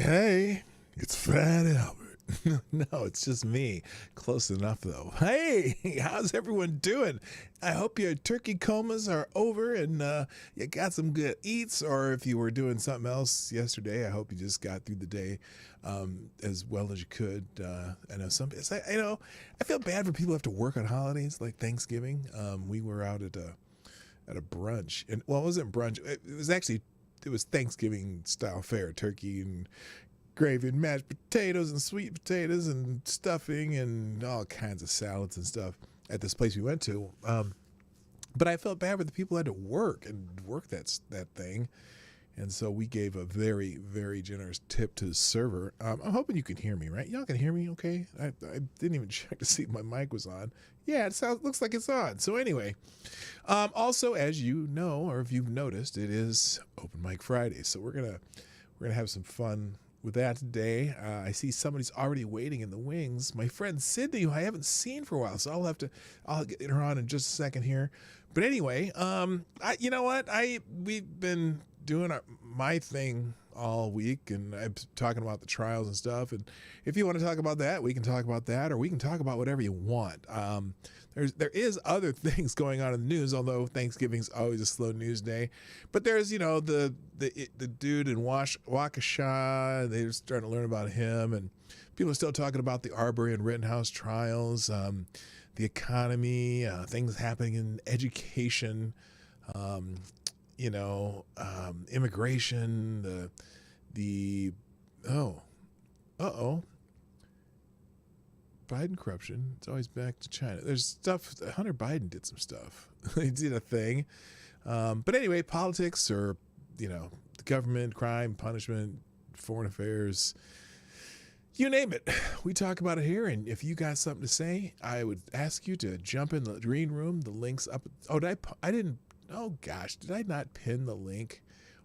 Hey, it's Fat Albert. No, it's just me. Close enough, though. Hey, how's everyone doing? I hope your turkey comas are over and you got some good eats, or if you were doing something else yesterday, I hope you just got through the day as well as you could. I know I feel bad for people who have to work on holidays like Thanksgiving. We were out at a brunch, and well, it wasn't brunch. It was Thanksgiving style fare, turkey and gravy and mashed potatoes and sweet potatoes and stuffing and all kinds of salads and stuff at this place we went to. But I felt bad for the people who had to work that thing. And so we gave a very, very generous tip to the server. I'm hoping you can hear me, right? Y'all can hear me okay? I didn't even check to see if my mic was on. Yeah, looks like it's on. So anyway, also, as you know, or if you've noticed, it is Open Mic Friday. So we're gonna have some fun with that today. I see somebody's already waiting in the wings. My friend Sydney, who I haven't seen for a while, so I'll get her on in just a second here. But anyway, you know what? We've been doing my thing all week, and I'm talking about the trials and stuff. And if you want to talk about that, we can talk about that, or we can talk about whatever you want. There is other things going on in the news, although Thanksgiving's always a slow news day. But there's, the dude in Waukesha, they're starting to learn about him, and people are still talking about the Arbery and Rittenhouse trials, the economy, things happening in education, immigration, Biden corruption. It's always back to China. There's stuff. Hunter Biden did some stuff. He did a thing. But anyway, politics or, the government, crime, punishment, foreign affairs, you name it. We talk about it here. And if you got something to say, I would ask you to jump in the green room. The link's up. Oh, I didn't. Oh, gosh. Did I not pin the link?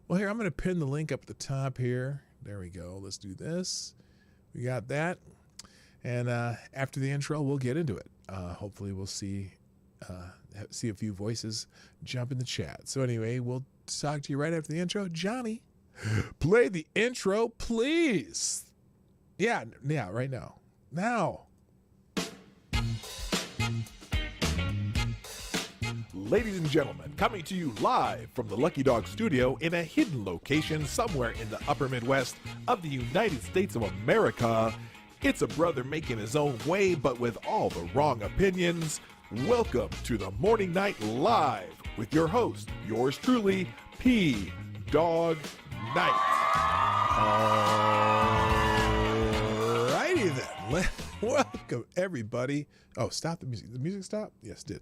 Well, here, I'm going to pin the link up at the top here. There we go. Let's do this. We got that. And after the intro, we'll get into it. Hopefully, we'll see a few voices jump in the chat. So anyway, we'll talk to you right after the intro. Johnny, play the intro, please. Yeah, right now. Now. Ladies and gentlemen, coming to you live from the Lucky Dog studio in a hidden location somewhere in the upper Midwest of the United States of America. It's a brother making his own way, but with all the wrong opinions. Welcome to the Morning Night Live with your host, yours truly, PDawgKnight. Alrighty then. Welcome, everybody. Oh, stop the music. The music stopped? Yes, it did.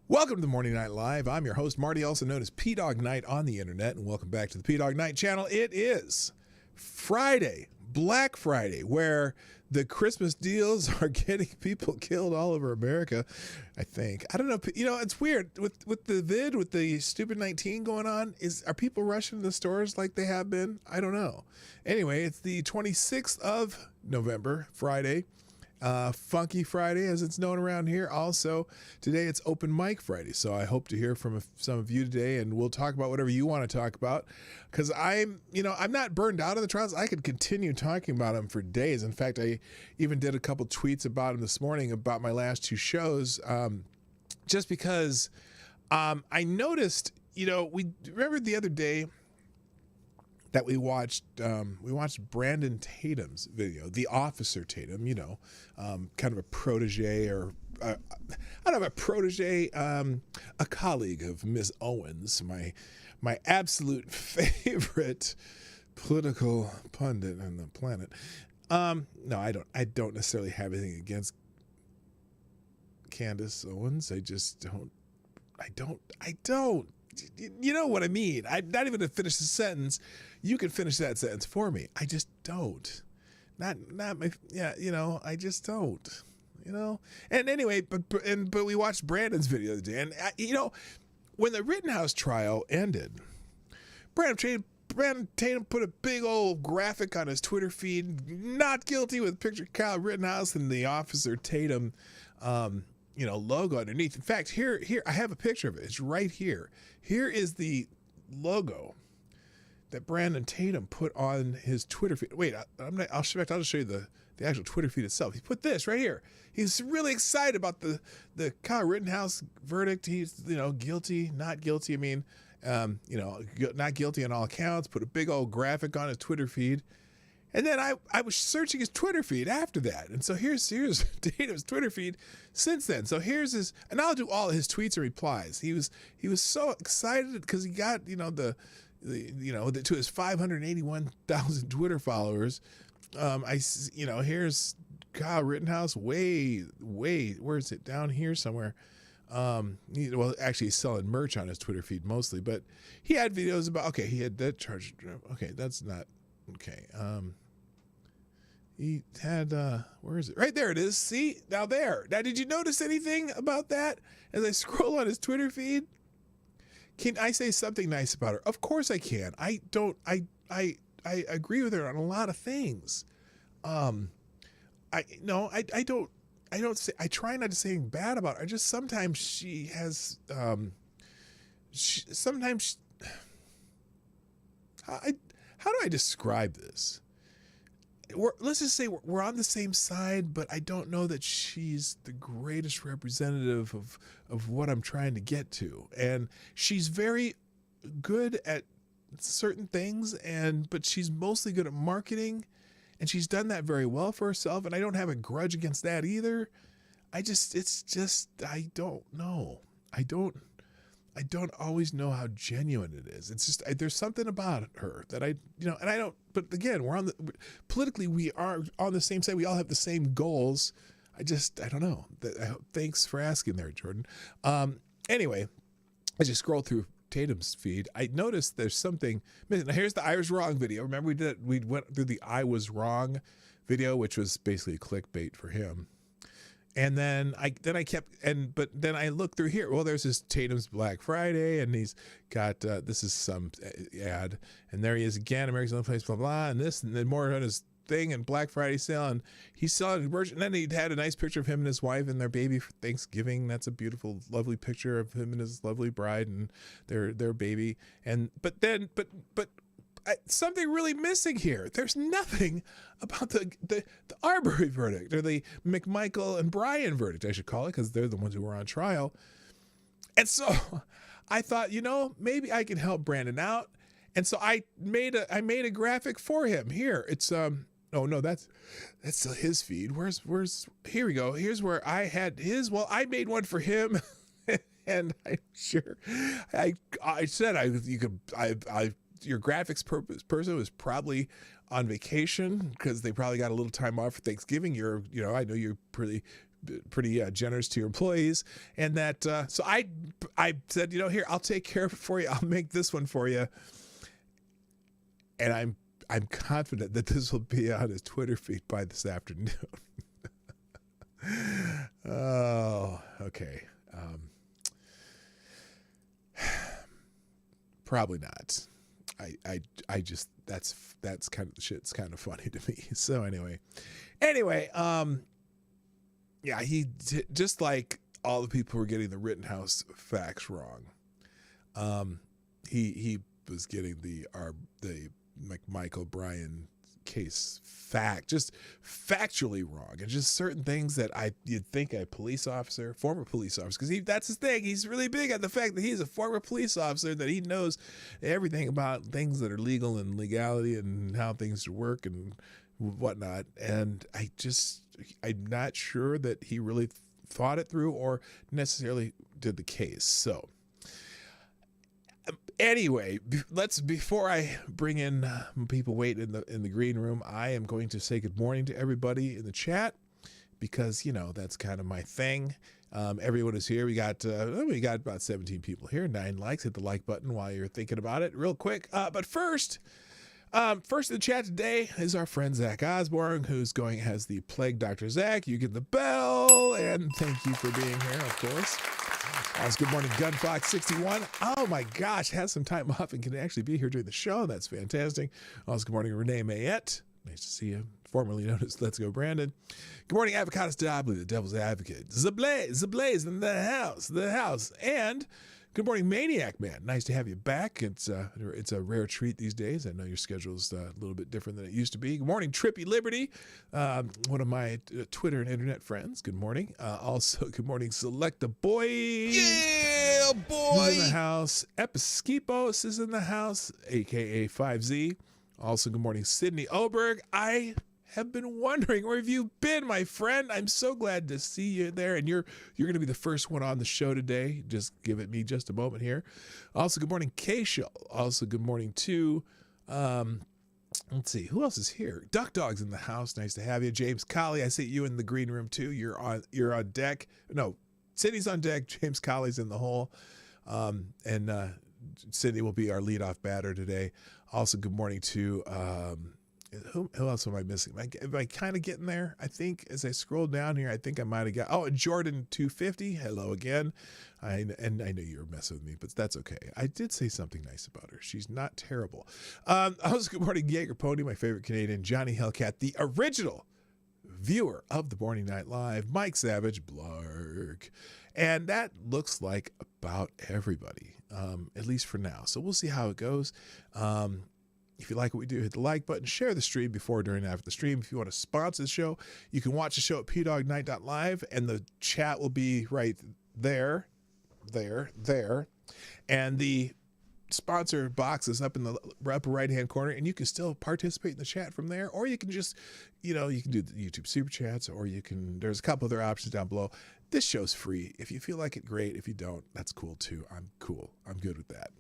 Welcome to the Morning Night Live. I'm your host, Marty, also known as PDawgKnight on the internet, and welcome back to the Dawg Knight Channel. It is Friday, Black Friday, where the Christmas deals are getting people killed all over America, I think. I don't know. It's weird. With the stupid 19 going on, are people rushing to the stores like they have been? I don't know. Anyway, it's the 26th of November, Friday. Funky Friday, as it's known around here. Also, today it's Open Mic Friday, so I hope to hear from some of you today, and we'll talk about whatever you want to talk about, because I'm not burned out of the trials. I could continue talking about them for days. In fact, I even did a couple tweets about them this morning about my last two shows, just because I noticed, we remember the other day that we watched Brandon Tatum's video, the Officer Tatum, kind of a protege, or I don't know, a protege, a colleague of Miss Owens, my absolute favorite political pundit on the planet. No, I don't necessarily have anything against Candace Owens. I don't. You know what I mean? I'm not even going to finish the sentence. You can finish that sentence for me. I just don't. I just don't. And anyway, but we watched Brandon's video the other day, and when the Rittenhouse trial ended, Brandon Tatum put a big old graphic on his Twitter feed, not guilty, with a picture of Kyle Rittenhouse and the Officer Tatum logo underneath. In fact, here I have a picture of it. It's right here. Here is the logo that Brandon Tatum put on his Twitter feed. Wait, I'll just show you the actual Twitter feed itself. He put this right here. He's really excited about the Kyle Rittenhouse verdict. He's, guilty, not guilty. I mean, not guilty on all accounts. Put a big old graphic on his Twitter feed. And then I was searching his Twitter feed after that. And so here's Tatum's Twitter feed since then. So here's his, and I'll do all his tweets and replies. He was so excited because he got, to his 581,000 Twitter followers. Here's Kyle Rittenhouse way, where is it? Down here somewhere. Well, actually he's selling merch on his Twitter feed mostly, but he had videos about, okay, he had that charge. Okay, that's not, okay. He had, where is it? Right there it is. See, now there. Now, did you notice anything about that as I scroll on his Twitter feed? Can I say something nice about her? Of course I can. I agree with her on a lot of things. I try not to say anything bad about her. Sometimes she has, how do I describe this? Let's just say we're on the same side, but I don't know that she's the greatest representative of what I'm trying to get to. And she's very good at certain things, but she's mostly good at marketing, and she's done that very well for herself. And I don't have a grudge against that either. I don't know. I don't always know how genuine it is. It's just, there's something about her that but again, politically, we are on the same side. We all have the same goals. I don't know. Thanks for asking there, Jordan. Anyway, as you scroll through Tatum's feed, I noticed there's something missing. Now, here's the I was wrong video. Remember we went through the I was wrong video, which was basically clickbait for him. And then I looked through here. Well, there's this Tatum's Black Friday, and he's got this is some ad, and there he is again, America's Only Place, blah blah, and this, and then more on his thing and Black Friday sale, and he's selling merch. And then he had a nice picture of him and his wife and their baby for Thanksgiving. That's a beautiful, lovely picture of him and his lovely bride and their baby. But something really missing here. There's nothing about the Arbery verdict, or the McMichael and Brian verdict, I should call it, because they're the ones who were on trial. And so I thought, maybe I can help Brandon out. And so I made a graphic for him. Here, it's oh no, that's still his feed. Where's here we go. Here's where I had his. Well, I made one for him. And I'm sure I said your graphics person was probably on vacation because they probably got a little time off for Thanksgiving. I know you're pretty generous to your employees, and that so I said, here, I'll take care of it for you. I'll make this one for you, and I'm confident that this will be on his Twitter feed by this afternoon. Oh, okay. Probably not. I just, that's kind of the shit's kind of funny to me. So anyway, yeah, just like all the people who were getting the Rittenhouse facts wrong. He was getting the McMichael Brian case just factually wrong, and just certain things that you'd think a former police officer, because that's his thing. He's really big on the fact that he's a former police officer, that he knows everything about things that are legal and legality and how things work and whatnot. And I'm not sure that he really thought it through or necessarily did the case. So anyway, before I bring in people waiting in the green room, I am going to say good morning to everybody in the chat, because that's kind of my thing. Everyone is here. We got about 17 people here. 9 likes. Hit the like button while you're thinking about it, real quick. But first in the chat today is our friend Zach Osborne, who's has the plague Dr. Zach. You get the bell, and thank you for being here, of course. Good morning, Gunfox61. Oh my gosh, has some time off and can actually be here during the show. That's fantastic. Good morning, Renee Mayette. Nice to see you. Formerly known as Let's Go Brandon. Good morning, Avocados Dobley, the Devil's Advocate. Zablaze in the house. And Good morning, Maniac Man. Nice to have you back. It's a rare treat these days. I know your schedule is a little bit different than it used to be. Good morning, Trippy Liberty, one of my Twitter and internet friends. Good morning. Also, good morning, Select the Boy. Yeah, boy. Who's in the house? Episkipos is in the house, a.k.a. 5Z. Also, good morning, Sydney Oberg. I have been wondering, where have you been, my friend? I'm so glad to see you there, and you're going to be the first one on the show today. Just give it me just a moment here. Also, good morning, Cashapp. Also, good morning to, let's see, who else is here? Duck Dog's in the house. Nice to have you. James Colley, I see you in the green room too. You're on deck. No, Sydney's on deck. James Colley's in the hole, and Sydney will be our leadoff batter today. Also, good morning to. Who else am I missing? Am I kind of getting there? I think as I scroll down here, I think I might have got, Jordan 250. Hello again. I know you were messing with me, but that's okay. I did say something nice about her. She's not terrible. Also, good morning, Jaeger Pony, my favorite Canadian, Johnny Hellcat, the original viewer of the Morning Night Live, Mike Savage, Blark. And that looks like about everybody, at least for now. So we'll see how it goes. If you like what we do, hit the like button, share the stream before, during, and after the stream. If you want to sponsor the show, you can watch the show at PDawgKnight.live, and the chat will be right there. And the sponsor box is up in the upper right-hand corner, and you can still participate in the chat from there, or you can just, you can do the YouTube SuperChats, or there's a couple other options down below. This show's free. If you feel like it, great. If you don't, that's cool too. I'm cool. I'm good with that.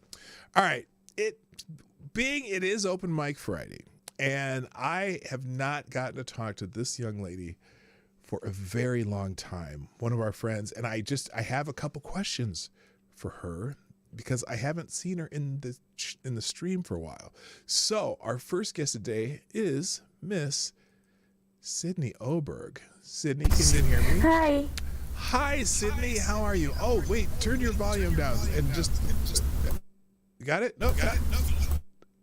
All right. It is Open Mic Friday, and I have not gotten to talk to this young lady for a very long time, one of our friends, and I have a couple questions for her because I haven't seen her in the stream for a while. So our first guest today is Miss Sydney Oberg. Sydney, can you hear me? Hi. Hi, Sydney. How are you? Oh, wait, turn your volume down and just you got it? Nope.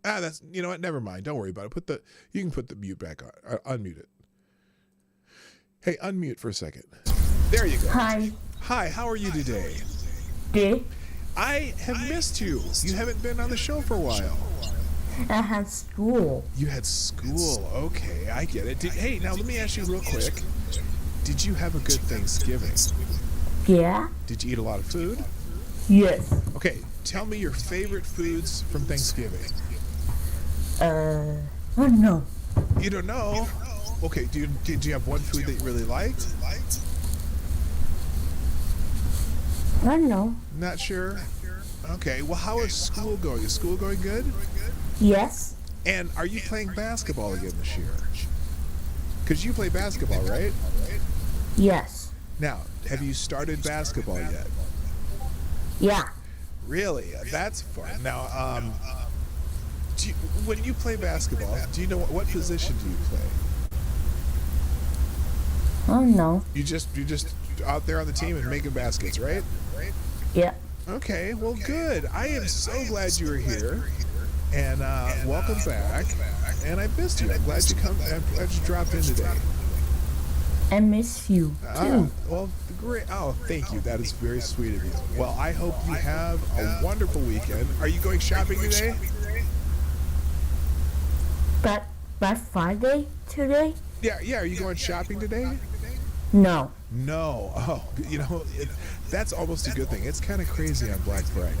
That's, you know what? Never mind. Don't worry about it. You can put the mute back on. Unmute it. Hey, unmute for a second. There you go. Hi. Hi, how are you today? Good. I have missed you. You haven't been on the show for a while. I had school. You had school. Okay, I get it. Hey, now let me ask you real quick. Did you have a good Thanksgiving? Yeah? Did you eat a lot of food? Yes. Okay, tell me your favorite foods from Thanksgiving. Oh no. You don't know? Okay, did you have one food that you really liked? I don't know. Not sure? Okay, well, how is school going? Is school going good? Yes. And are you playing basketball again this year? Because you play basketball, right? Yes. Now, have you started basketball yet? Yeah. Really? That's fun. Now, when you play basketball, do you know what position do you play? I don't know. You just out there on the team and making baskets, right? Yeah. Okay, well, good. I am so glad you were here, and welcome back. And I missed you. I'm glad you dropped in today. I miss you too. Well, great. Oh, thank you. That is very sweet of you. Well, I hope you have a wonderful weekend. Are you going shopping today? But by Friday today? Yeah. Are you going shopping today? No. No. Oh, that's almost a good thing. It's kind of crazy on Black Friday.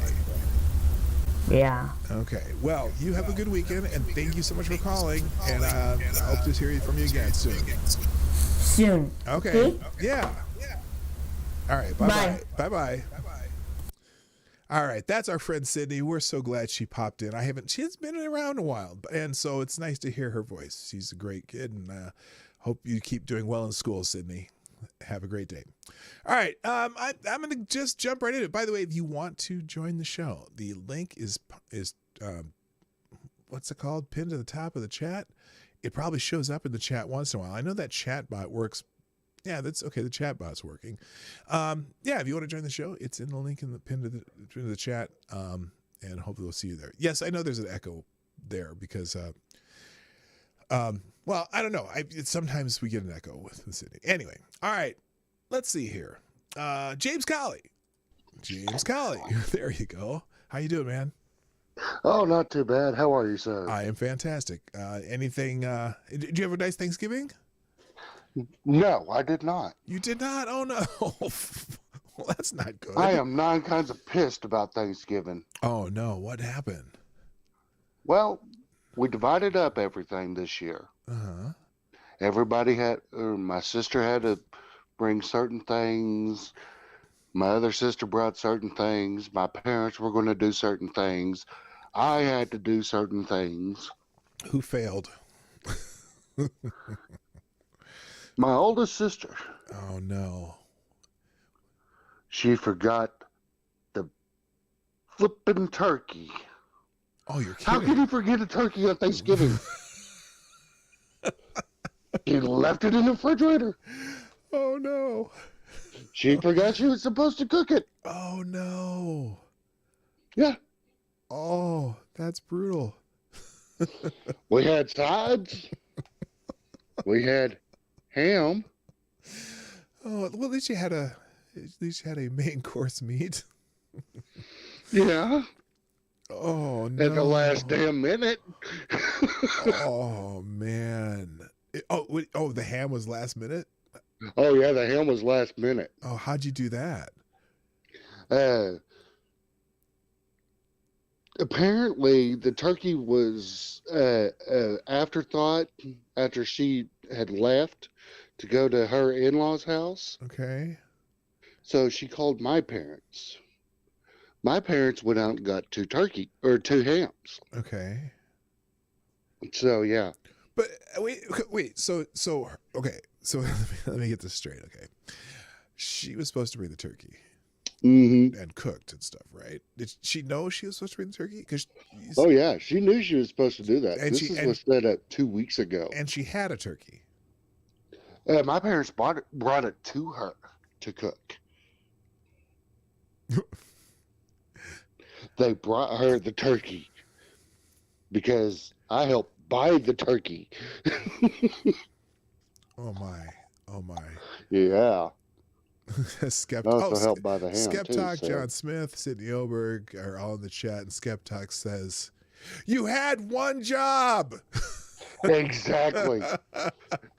Yeah. Okay. Well, you have a good weekend, and thank you so much for calling. And I hope to hear from you again soon. Soon. Okay. Yeah. All right. Bye-bye. Bye-bye. All right, that's our friend Sydney. We're so glad she popped in. She's been around a while, and so it's nice to hear her voice. She's a great kid, and hope you keep doing well in school, Sydney. Have a great day. All right, I'm going to just jump right into it. By the way, if you want to join the show, the link is what's it called? Pinned to the top of the chat. It probably shows up in the chat once in a while. I know that chat bot works. Yeah, that's okay. The chat bot's working. If you want to join the show, it's in the link in the pin to the chat. And hopefully we'll see you there. Yes, I know there's an echo there because, well, I don't know. Sometimes we get an echo with the city. Anyway, all right. Let's see here. James Colley. James Colley. There you go. How you doing, man? Oh, not too bad. How are you, sir? I am fantastic. Anything? Did you have a nice Thanksgiving? No, I did not. You did not? Oh no. Well, that's not good. I am 9 kinds of pissed about Thanksgiving. Oh no. What happened? Well, we divided up everything this year. Uh-huh. Everybody my sister had to bring certain things. My other sister brought certain things. My parents were going to do certain things. I had to do certain things. Who failed? My oldest sister, Oh no. she forgot the flippin' turkey. Oh, you're How kidding. can you forget a turkey on Thanksgiving? She left it in the refrigerator. Oh no. She forgot she was supposed to cook it. Oh no. Yeah. Oh, that's brutal. We had sides. We had ham. Oh, well, at least you had a main course meat. Yeah. Oh no. At the last damn minute. Oh man. The ham was last minute? Oh yeah, the ham was last minute. Oh, how'd you do that? Apparently the turkey was afterthought after she had left to go to her in-laws' house. Okay. So she called my parents. My parents went out and got 2 hams. Okay. So yeah. But wait. So okay. So let me get this straight. Okay. She was supposed to bring the turkey Mm-hmm. and cooked and stuff, right? Did she know she was supposed to bring the turkey? Oh yeah, she knew she was supposed to do that. And This was set up 2 weeks ago. And she had a turkey. My parents brought it to her to cook. They brought her the turkey because I helped buy the turkey. Oh my. Yeah. Skeptic. Also helped buy the ham Skeptalk, too. So. John Smith, Sydney Oberg are all in the chat, and Skeptalk says, "You had one job." Exactly.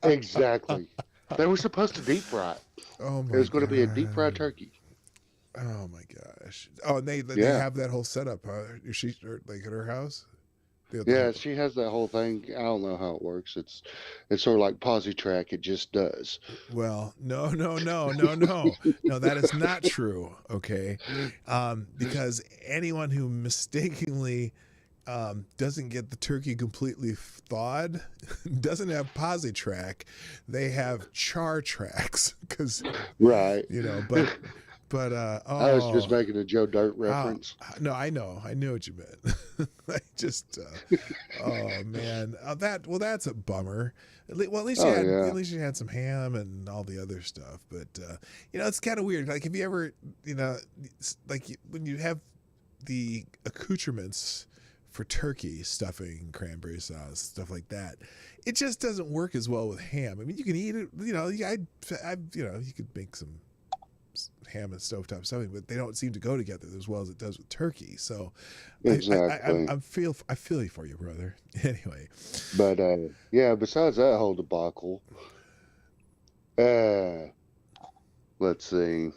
Exactly. They were supposed to deep fry it. Oh my! It was going to be a deep fried turkey. Oh my gosh! Oh, and they Yeah. have that whole setup, huh? Is she like at her house? Yeah, she has that whole thing. I don't know how it works. It's sort of like Posy Track. It just does. Well, no. No, that is not true. Okay, because anyone who mistakenly doesn't get the turkey completely thawed doesn't have Posy Track. They have char tracks because Right. But I was just making a Joe Dirt reference. No, I know. I knew what you meant. I just oh man. That's a bummer. Well, at least at least you had some ham and all the other stuff. But it's kind of weird. Like, have you ever, when you have the accoutrements for turkey, stuffing, cranberry sauce, stuff like that, it just doesn't work as well with ham. I mean, you can eat it. You could make some ham and stovetop stuffing, but they don't seem to go together as well as it does with turkey. So Exactly. I feel you for you, brother. Anyway, But besides that whole debacle, let's see.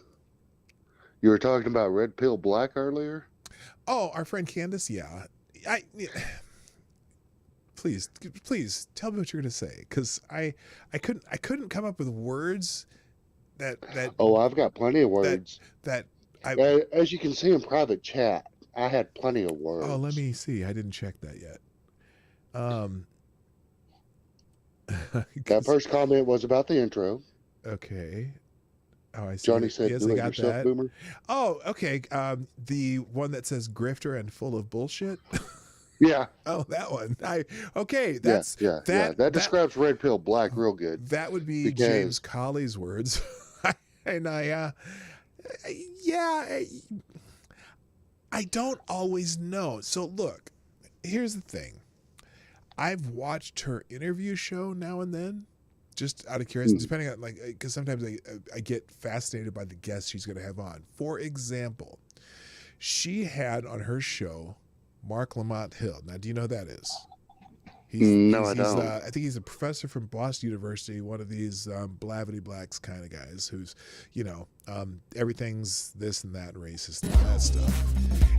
You were talking about Red Pill Black earlier. oh, our friend Candace, yeah. Please tell me what you're gonna say, because I couldn't come up with words that Oh, I've got plenty of words. As you can see in private chat, I had plenty of words. Oh, let me see. I didn't check that yet. That first comment was about the intro. Okay. Oh, I see. Johnny said, yes, "Do I it got yourself, that. Boomer." Oh, okay. The one that says grifter and full of bullshit. Yeah. Oh, that one. That describes Red Pill Black real good. That would be Because- James Colley's words. And I don't always know. So look, here's the thing. I've watched her interview show now and then, just out of curiosity, depending on because sometimes I get fascinated by the guests she's going to have on. For example, she had on her show Mark Lamont Hill. Now, do you know who that is? No, I don't. I think he's a professor from Boston University, one of these blavity blacks kind of guys who's, everything's this and that, racist and all that stuff.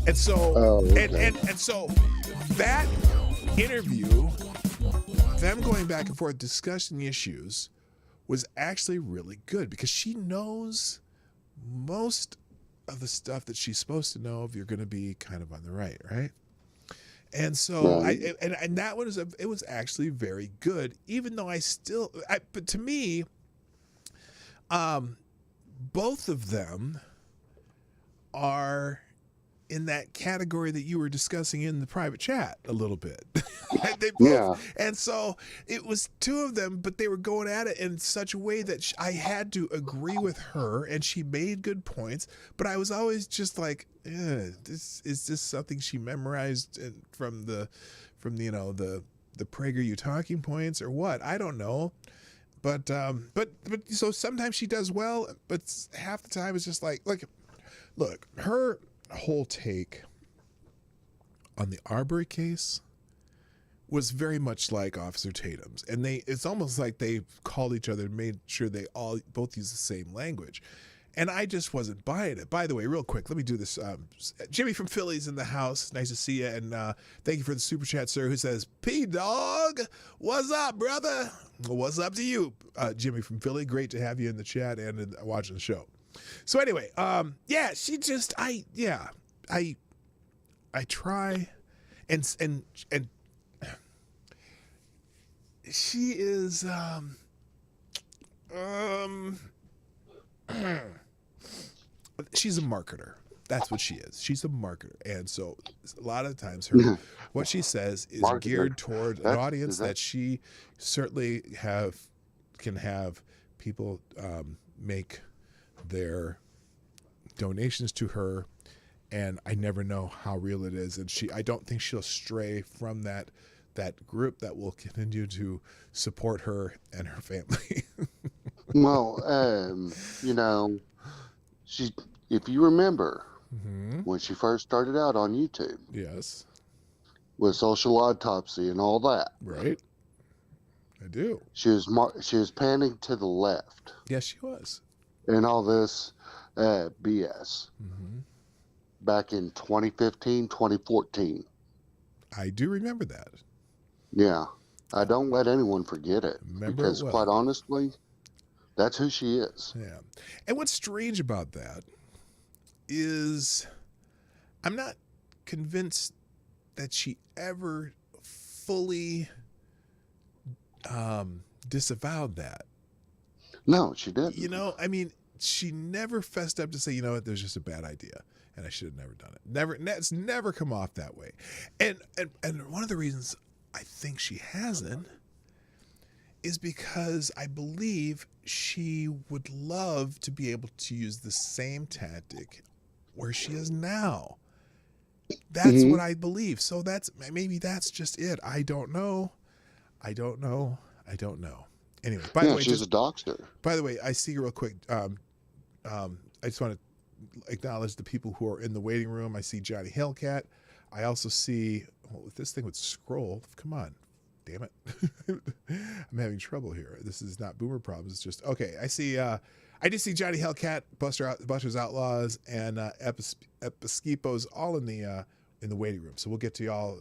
And so, and so that interview, them going back and forth discussing the issues, was actually really good because she knows most of the stuff that she's supposed to know if you're going to be kind of on the right? And so and that one it was actually very good, even though but to me, both of them are in that category that you were discussing in the private chat a little bit. They both, and so it was two of them, but they were going at it in such a way that I had to agree with her, and she made good points, but I was always just like, this is just something she memorized from the PragerU talking points or what? I don't know. But so sometimes she does well, but half the time it's just like, look, her whole take on the Arbery case was very much like Officer Tatum's, and it's almost like they called each other and made sure they both use the same language, and I just wasn't buying it. By the way, real quick, let me do this. Jimmy from Philly's in the house. Nice to see you, and thank you for the super chat, sir, who says, P-Dawg, what's up, brother? Well, what's up to you, Jimmy from Philly? Great to have you in the chat and watching the show. So anyway, she just, I try and she is, she's a marketer. That's what she is. She's a marketer. And so a lot of times what she says is geared toward an audience that she certainly can have people make their donations to her, and I never know how real it is, and I don't think she'll stray from that group that will continue to support her and her family. Well, if you remember, when she first started out on YouTube, yes, with social autopsy and all that, right? I do. She was panning to the left. Yes, she was. And all this BS back in 2015, 2014. I do remember that. Yeah. I don't let anyone forget it. Because quite honestly, that's who she is. Yeah. And what's strange about that is I'm not convinced that she ever fully disavowed that. No, she didn't. I mean, she never fessed up to say, you know what, there's just a bad idea, and I should have never done it. It's never come off that way. And one of the reasons I think she hasn't is because I believe she would love to be able to use the same tactic where she is now. That's what I believe. So maybe that's just it. I don't know. Anyway, by the way, she's a doxter. By the way, I see real quick. I just want to acknowledge the people who are in the waiting room. I see Johnny Hellcat. I also see, if this thing would scroll, come on, damn it. I'm having trouble here. This is not Boomer Problems. It's just, okay. I just see Johnny Hellcat, Buster's Outlaws, and Episcopos all in the waiting room. So we'll get to y'all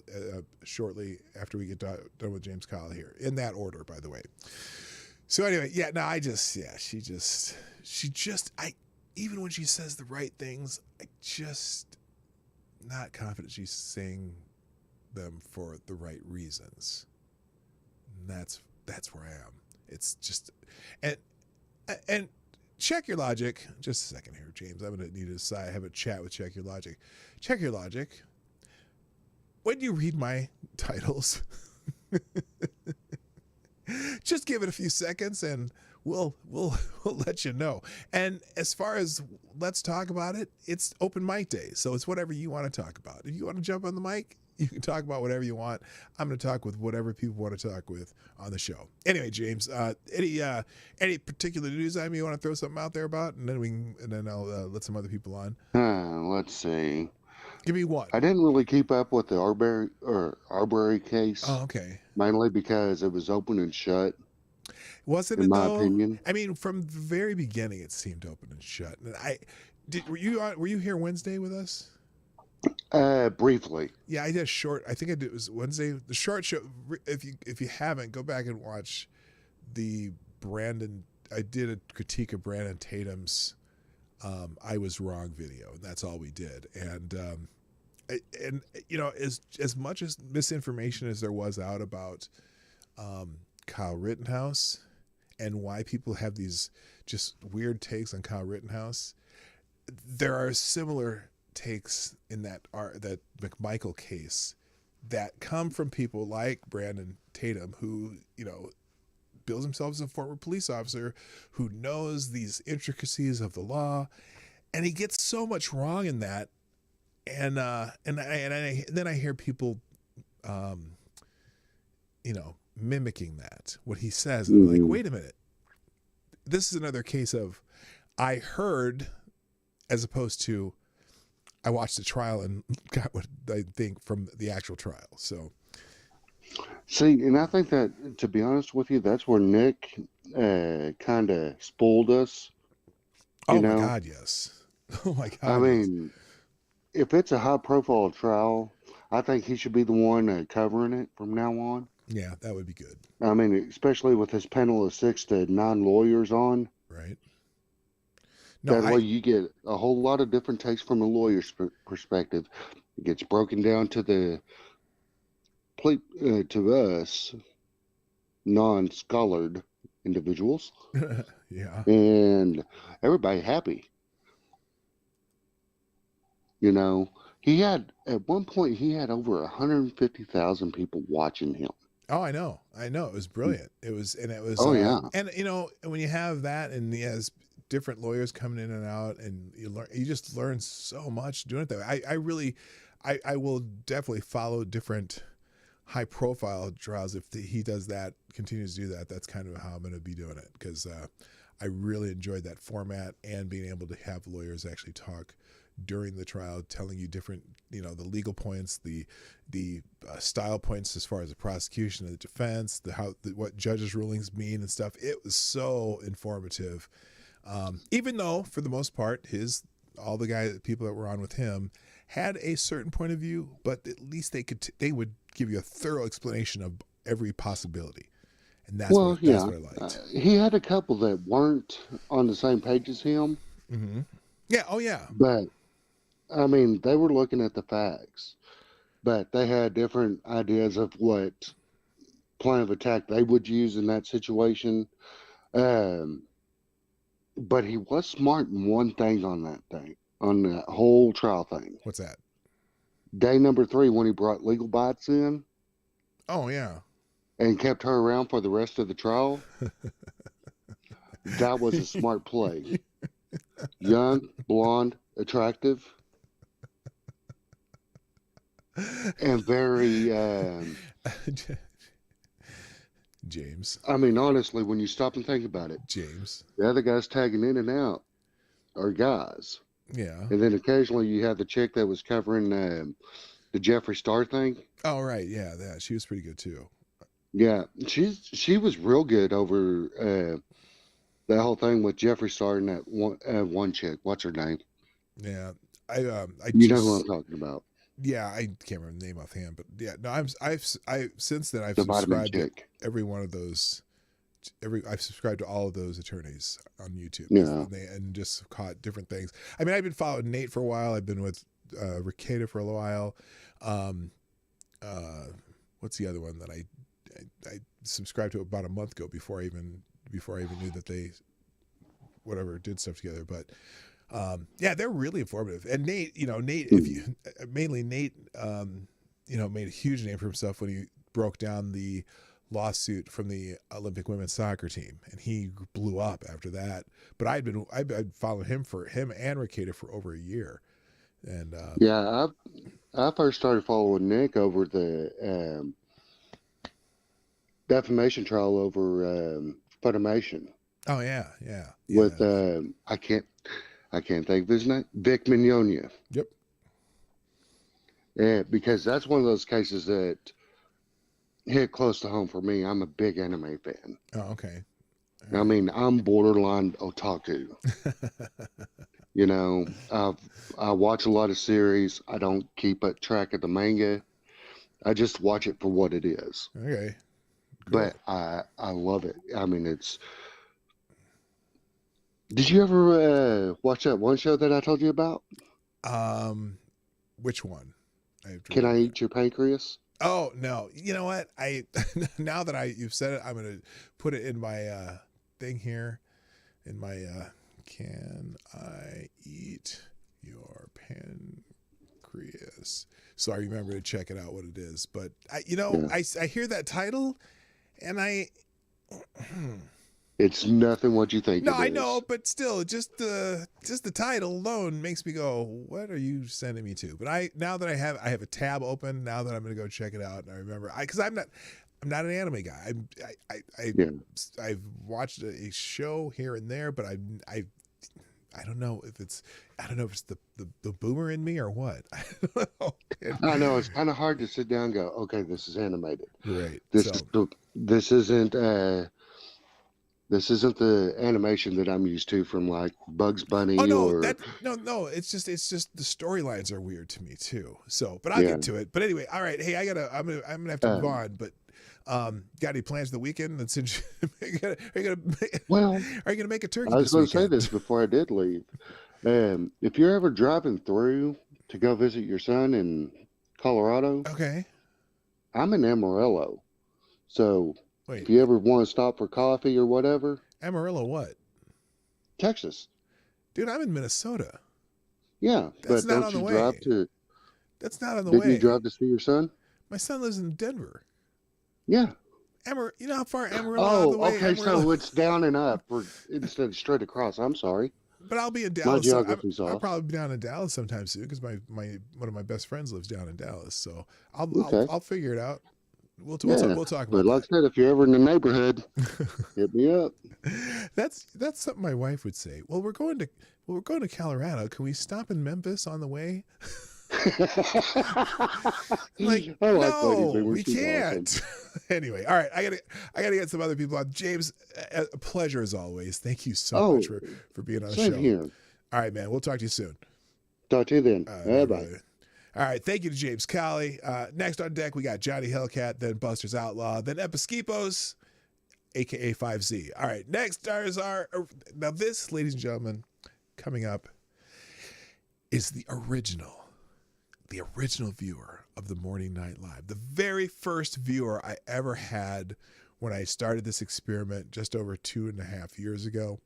shortly after we get done with James Kyle here. In that order, by the way. So anyway, even when she says the right things, I just not confident she's saying them for the right reasons. And that's where I am. It's just, and check your logic. Just a second here, James. I'm going to need to decide. Have a chat with Check Your Logic. Check your logic. When you read my titles, just give it a few seconds and we'll let you know. And as far as let's talk about it, it's open mic day. So it's whatever you want to talk about. If you want to jump on the mic, You can talk about whatever you want. I'm going to talk with whatever people want to talk with on the show. Anyway, James, any particular news item you want to throw something out there about, and then I'll let some other people on. Let's see. Give me one. I didn't really keep up with the Arbery case. Oh, okay. Mainly because it was open and shut. Wasn't in it my though? opinion? I mean, from the very beginning, it seemed open and shut. And were you here Wednesday with us? Briefly. Yeah, I did a short. I think it was Wednesday. The short show. If you haven't, go back and watch the Brandon. I did a critique of Brandon Tatum's "I Was Wrong" video, and that's all we did. And you know, as much as misinformation as there was out about Kyle Rittenhouse and why people have these just weird takes on Kyle Rittenhouse, there are similar takes in that McMichael case that come from people like Brandon Tatum, who, you know, bills himself as a former police officer who knows these intricacies of the law, and he gets so much wrong in that. And then I hear people, you know, mimicking what he says, and I'm like, wait a minute, this is another case of I heard, as opposed to I watched the trial and got what I think from the actual trial. So, see, and I think that, to be honest with you, that's where Nick kind of spoiled us. Oh my God, yes. Oh my God. I mean, if it's a high-profile trial, I think he should be the one covering it from now on. Yeah, that would be good. I mean, especially with his panel of 6 to 9 lawyers on. Right. No, that way you get a whole lot of different takes from a lawyer's perspective. It gets broken down to to us non-scholared individuals. Yeah. And everybody happy. You know, at one point he had over 150,000 people watching him. Oh, I know. It was brilliant. It was. Oh, yeah. And you know, when you have that, and he has different lawyers coming in and out, and you just learn so much doing it that way. I will definitely follow different high profile trials if he does that, continues to do that. That's kind of how I'm going to be doing it, because I really enjoyed that format and being able to have lawyers actually talk during the trial, telling you different, you know, the legal points, the style points as far as the prosecution and the defense, what judges' rulings mean and stuff. It was so informative. Even though for the most part, people that were on with him had a certain point of view, but at least they would give you a thorough explanation of every possibility. And that's what I liked. He had a couple that weren't on the same page as him. Mm-hmm. Yeah. Oh yeah. But I mean, they were looking at the facts, but they had different ideas of what plan of attack they would use in that situation. But he was smart in one thing on that whole trial thing. What's that? Day number 3, when he brought legal bites in. Oh, yeah. And kept her around for the rest of the trial. That was a smart play. Young, blonde, attractive. And very James. I mean, honestly, when you stop and think about it, James, the other guys tagging in and out are guys. Yeah. And then occasionally you have the chick that was covering the Jeffree Star thing. Oh, right. Yeah, she was pretty good too. Yeah, she was real good over that whole thing with Jeffree Star and that one chick. What's her name? Yeah, know who I'm talking about. Yeah, I can't remember the name offhand, but yeah, no, I've since then I've the subscribed to every one of those. I've subscribed to all of those attorneys on YouTube. Yeah, and just caught different things. I mean, I've been following Nate for a while. I've been with Ricada for a while. What's the other one that I subscribed to about a month ago before I even knew that they did stuff together. But yeah, they're really informative. And Nate, Nate made a huge name for himself when he broke down the lawsuit from the Olympic women's soccer team, and he blew up after that. But I'd followed him and Ricada for over a year, And Yeah, I first started following Nick over the defamation trial over defamation oh yeah, with I can't think of his name, Vic Mignogna. Yep. Yeah, because that's one of those cases that hit close to home for me. I'm a big anime fan. Oh, okay. I mean, I'm borderline otaku. You know, I watch a lot of series. I don't keep a track of the manga. I just watch it for what it is. Okay. Cool. But I love it. I mean, it's. Did you ever watch that one show that I told you about? Which one? Can I Eat Your Pancreas? Oh no! You know what? Now that you've said it, I'm gonna put it in my thing here, in my can I eat your pancreas? So I remember to check it out what it is. But I hear that title, and it's nothing what you think. No, it is. I know, but still, just the title alone makes me go, "What are you sending me to?" But now that I have a tab open, now that I'm going to go check it out, and I remember, because I'm not an anime guy. I've watched a show here and there, but I don't know if it's the boomer in me or what. I don't know. I know it's kind of hard to sit down and go, okay, this is animated. Right. This isn't the animation that I'm used to from like Bugs Bunny. Oh no, or no. It's just the storylines are weird to me too. So, but I'll get to it. But anyway, all right. Hey, I'm gonna have to move on. But got any plans for the weekend? And since are you gonna make a turkey? I was going to say weekend? this before I did leave. If you're ever driving through to go visit your son in Colorado, okay, I'm in Amarillo, so. Wait. If you ever want to stop for coffee or whatever. Amarillo what? Texas. Dude, I'm in Minnesota. Yeah, that's but not don't on the you way. drive to... That's not on the Didn't way. you drive to see your son? My son lives in Denver. Yeah. You know how far Amarillo out of the way? Okay, so it's down and up instead of straight across. I'm sorry. But I'll be in Dallas. My geography's off. I'll probably be down in Dallas sometime soon because one of my best friends lives down in Dallas. So I'll figure it out. We'll talk about but like I said, if you're ever in the neighborhood, hit me up. That's something my wife would say. Well, we're going to Colorado. Can we stop in Memphis on the way? Like, no, we can't. Awesome. Anyway, all right. I gotta get some other people on. James, a pleasure as always. Thank you so much for being on the show. Here. All right, man. We'll talk to you soon. Talk to you then. Bye. All right, thank you to James Colley. Next on deck, we got Johnny Hellcat, then Buster's Outlaw, then Episkipos, a.k.a. 5Z. All right, next stars are... Now this, ladies and gentlemen, coming up is the original viewer of the Morning Night Live. The very first viewer I ever had when I started this experiment just over 2.5 years ago.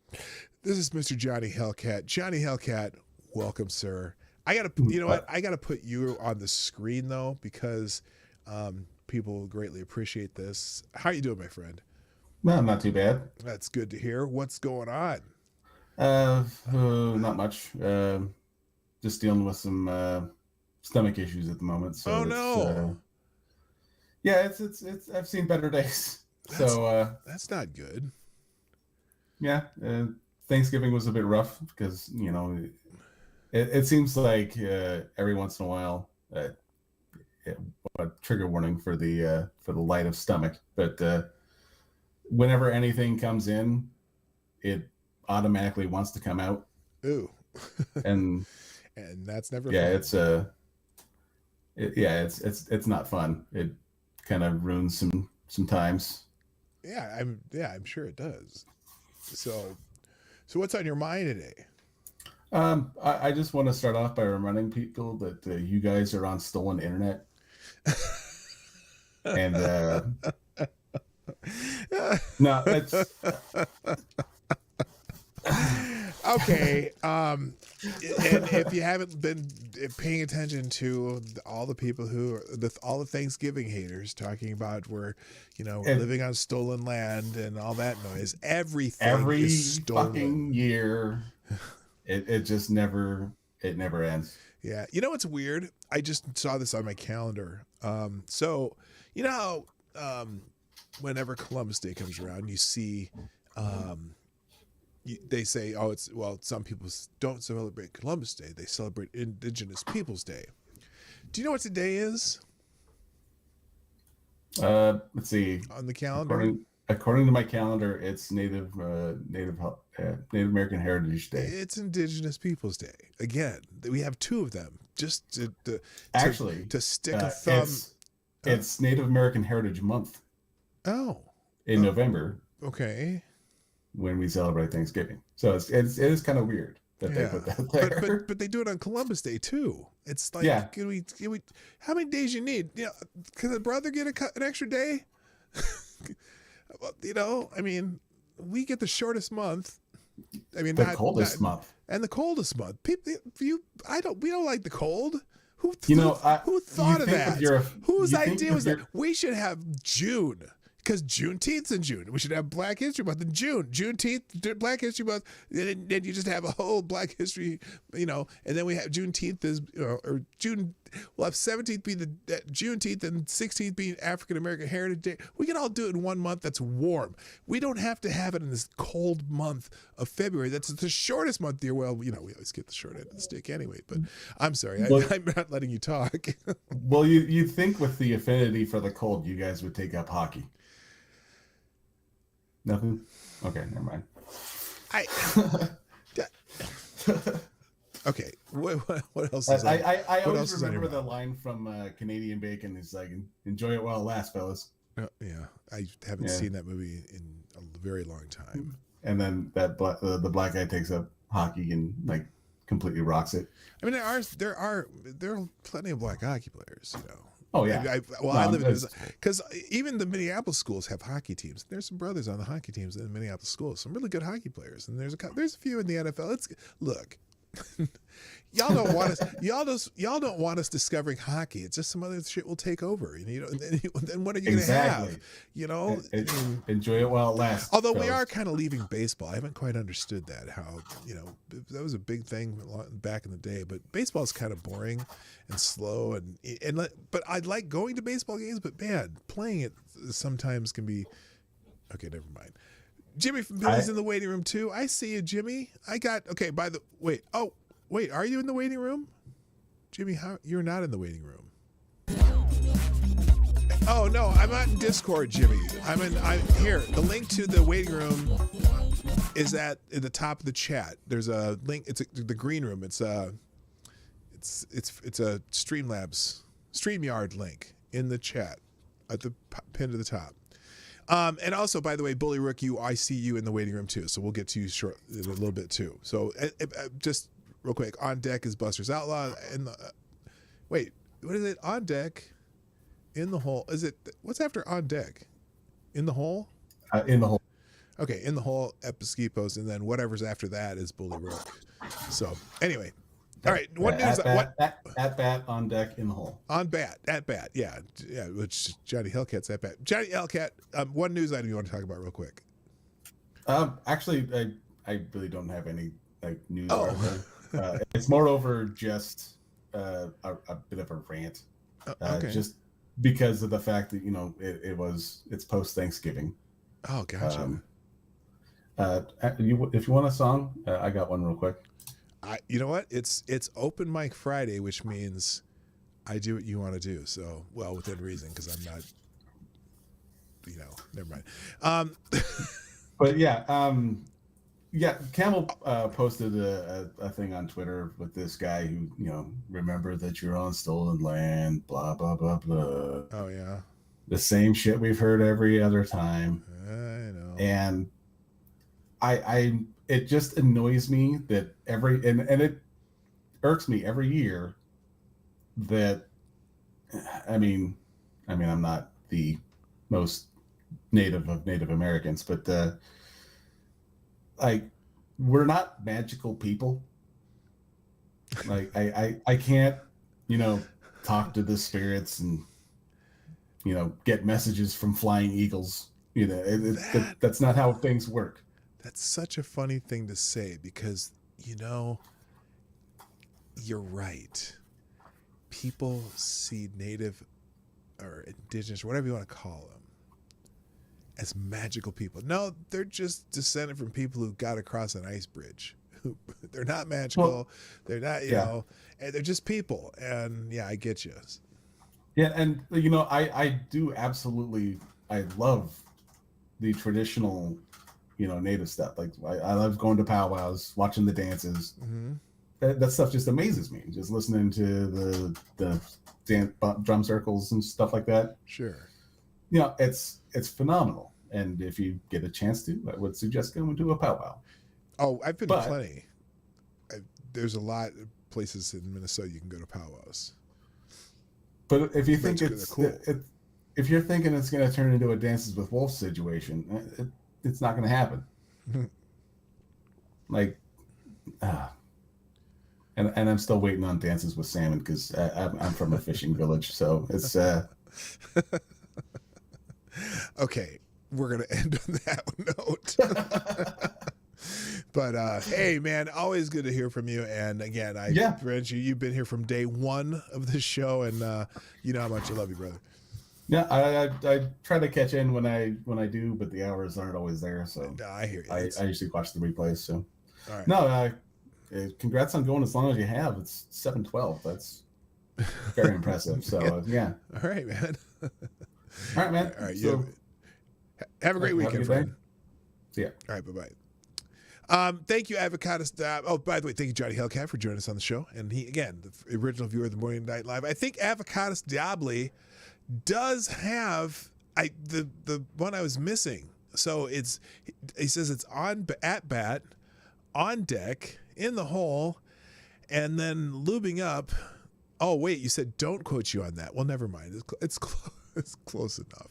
This is Mr. Johnny Hellcat. Johnny Hellcat, welcome, sir. I gotta put you on the screen though, because people will greatly appreciate this. How you doing, my friend? No, not too bad. That's good to hear. What's going on? Not much. Just dealing with some stomach issues at the moment. So oh no. Yeah, it's I've seen better days. That's not good. Yeah, Thanksgiving was a bit rough because it seems like every once in a while, a trigger warning for the light of stomach. But whenever anything comes in, it automatically wants to come out. Ooh, and that's never. Yeah, fun. it's not fun. It kind of ruins some times. Yeah, I'm sure it does. So what's on your mind today? I just want to start off by reminding people that you guys are on stolen internet. And no, it's okay. And if you haven't been paying attention to all the people all the Thanksgiving haters talking about living on stolen land and all that noise, every is stolen. Fucking year. It just never ends. Yeah. You know what's weird? I just saw this on my calendar. So you know how whenever Columbus Day comes around, you see they say, oh, some people don't celebrate Columbus Day. They celebrate Indigenous Peoples Day. Do you know what today is? Let's see. On the calendar? According to my calendar, it's Native American Heritage Day. It's Indigenous Peoples Day. Again, we have two of them. Just to stick a thumb. It's Native American Heritage Month. Oh. In November. Okay. When we celebrate Thanksgiving, so it is kind of weird that they put that there. But they do it on Columbus Day too. It's like, can we? How many days you need? You know, can the brother get an extra day? You know, I mean, we get the shortest month. I mean, the coldest month and the coldest month. People, we don't like the cold. Who thought of that? Whose idea was that? We should have June. Because Juneteenth's in June. We should have Black History Month in June. Juneteenth, Black History Month. Then you just have a whole Black History, you know. And then we have Juneteenth or June. We'll have 17th be the Juneteenth and 16th being African American Heritage Day. We can all do it in 1 month that's warm. We don't have to have it in this cold month of February. That's the shortest month of the year. Well, you know, we always get the short end of the stick anyway. But I'm sorry, I'm not letting you talk. Well, you think with the affinity for the cold, you guys would take up hockey. Nothing? Okay, never mind. Okay, what else is I always remember the line from Canadian Bacon. It's like, enjoy it while it lasts, fellas. Yeah, I haven't seen that movie in a very long time. And then the black guy takes up hockey and like completely rocks it. I mean, there are plenty of black hockey players, you know. Oh yeah. I live in because even the Minneapolis schools have hockey teams. There's some brothers on the hockey teams in the Minneapolis schools. Some really good hockey players, and there's a few in the NFL. Look, y'all don't want us. Y'all don't want us discovering hockey. It's just some other shit will take over. You know, then what are you going to have? You know, enjoy it while it lasts. Although we are kind of leaving baseball. I haven't quite understood that. How, you know, that was a big thing back in the day. But baseball is kind of boring and slow, but I like going to baseball games. But man, playing it sometimes can be. Okay, never mind. Jimmy from Billy's in the waiting room too. I see you, Jimmy. Wait. Oh, wait. Are you in the waiting room, Jimmy? You're not in the waiting room. Oh no, I'm not in Discord, Jimmy. I'm here. The link to the waiting room is at the top of the chat. There's a link. It's the green room. It's a StreamYard link in the chat at the pin to the top. And also, by the way, Bully Rook, I see you in the waiting room too. So we'll get to you in a little bit too. So just real quick, on deck is Buster's Outlaw. Wait, what is it? On deck, in the hole. Is it what's after on deck? In the hole. In the hole. Okay, in the hole, Episcopos, and then whatever's after that is Bully Rook. So anyway. All right. What news? At bat, on deck, in the hole. On bat, at bat, yeah. Which Johnny Hellcat's at bat. Johnny Hellcat. One news item you want to talk about real quick? Actually, I really don't have any like news. It's more over just a bit of a rant. Okay. Just because of the fact that it's post Thanksgiving. Oh, gotcha. If you want a song, I got one real quick. You know what? It's open mic Friday, which means I do what you want to do. So, well, within reason, because I'm not, never mind. But yeah, Camel posted a thing on Twitter with this guy who, remember that you're on stolen land, blah, blah, blah, blah. Oh, yeah. The same shit we've heard every other time. I know. And it just annoys me that and it irks me every year that, I mean, I'm not the most native of Native Americans, but we're not magical people. Like I can't, talk to the spirits and, get messages from flying eagles. That's not how things work. That's such a funny thing to say because, you're right. People see native or indigenous, whatever you want to call them, as magical people. No, they're just descended from people who got across an ice bridge. They're not magical. Well, They're not, you yeah. know, and they're just people. And yeah, I get you. Yeah, and you know, I do absolutely, I love the traditional, you know, native stuff. Like I love going to powwows, watching the dances. Mm-hmm. That stuff just amazes me. Just listening to the drum circles and stuff like that. Sure. You know, it's phenomenal. And if you get a chance to, I would suggest going to a powwow. Oh, I've been to But- plenty. There's a lot of places in Minnesota you can go to powwows. But if you think They're it's cool. if you're thinking it's going to turn into a Dances with Wolves situation, it's not going to happen. Like, and I'm still waiting on Dances with Salmon because I'm from a fishing village, so it's. Okay, we're gonna end on that note. But hey, man, always good to hear from you. And again, Brent, you've been here from day one of the show, and you know how much I love you, brother. Yeah, I try to catch in when I do, but the hours aren't always there. So No, I hear you. I usually watch the replays. So All right. no, congrats on going as long as you have. It's 7:12. That's very impressive. So yeah. All right, man. All right, man. All right, So, have a great weekend, good friend. day. See ya. All right, bye-bye. Thank you, Avocados. Oh, by the way, thank you, Johnny Hellcat, for joining us on the show. And he, again, the original viewer of the Morning Night Live. I think Avocados Diabli does have the one I was missing. So he says it's at bat, on deck, in the hole, and then lubing up. Oh wait, you said don't quote you on that. Well, never mind. It's close enough.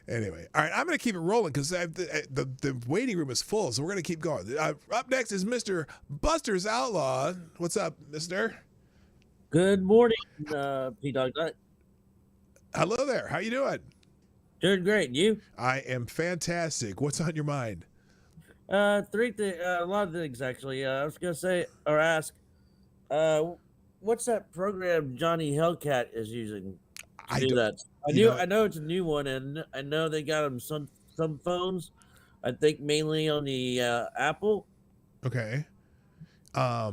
Anyway, all right, I'm going to keep it rolling because the waiting room is full, so we're going to keep going. Up next is Mr. Buster's Outlaw. What's up, mister? Good morning, PDawgKnight. Hello there. How you doing? Doing great. You? I am fantastic. What's on your mind? Three things. A lot of things actually. I was gonna say or ask, what's that program Johnny Hellcat is using to do that? I know it's a new one, and I know they got them some phones. I think mainly on the Apple. Okay. All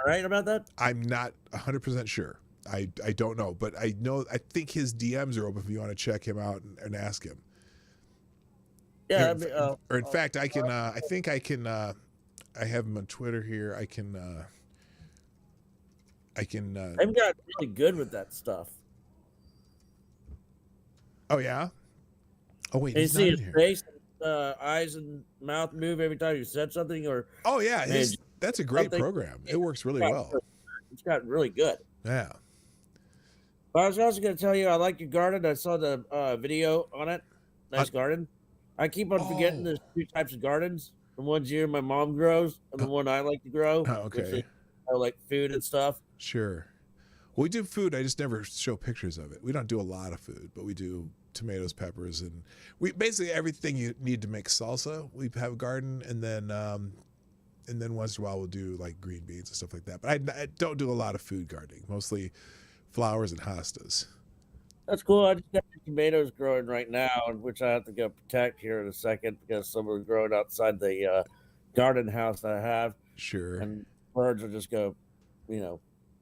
right about that? I'm not 100% sure. I don't know, but I think his DMs are open if you want to check him out and ask him. Yeah. Or in fact, I can. I think I can. I have him on Twitter here. I can. They've got really good with that stuff. Oh yeah. Oh wait, And you he's see not his in here. face, eyes, and mouth move every time you said something, or Oh yeah, Man, that's a great something- program. It works really well. it's got really good. Yeah. But I was also going to tell you, I like your garden. I saw the video on it. Nice garden. I keep on forgetting there's two types of gardens. The ones you and my mom grows, and the one I like to grow. Oh, okay. Which is, like food and stuff. Sure. Well, we do food. I just never show pictures of it. We don't do a lot of food, but we do tomatoes, peppers, and we basically everything you need to make salsa. We have a garden, and then once in a while we'll do like green beans and stuff like that. But I don't do a lot of food gardening. Mostly flowers and hostas. That's cool. I just got tomatoes growing right now, which I have to go protect here in a second because some are growing outside the garden house I have. Sure. And birds will just go,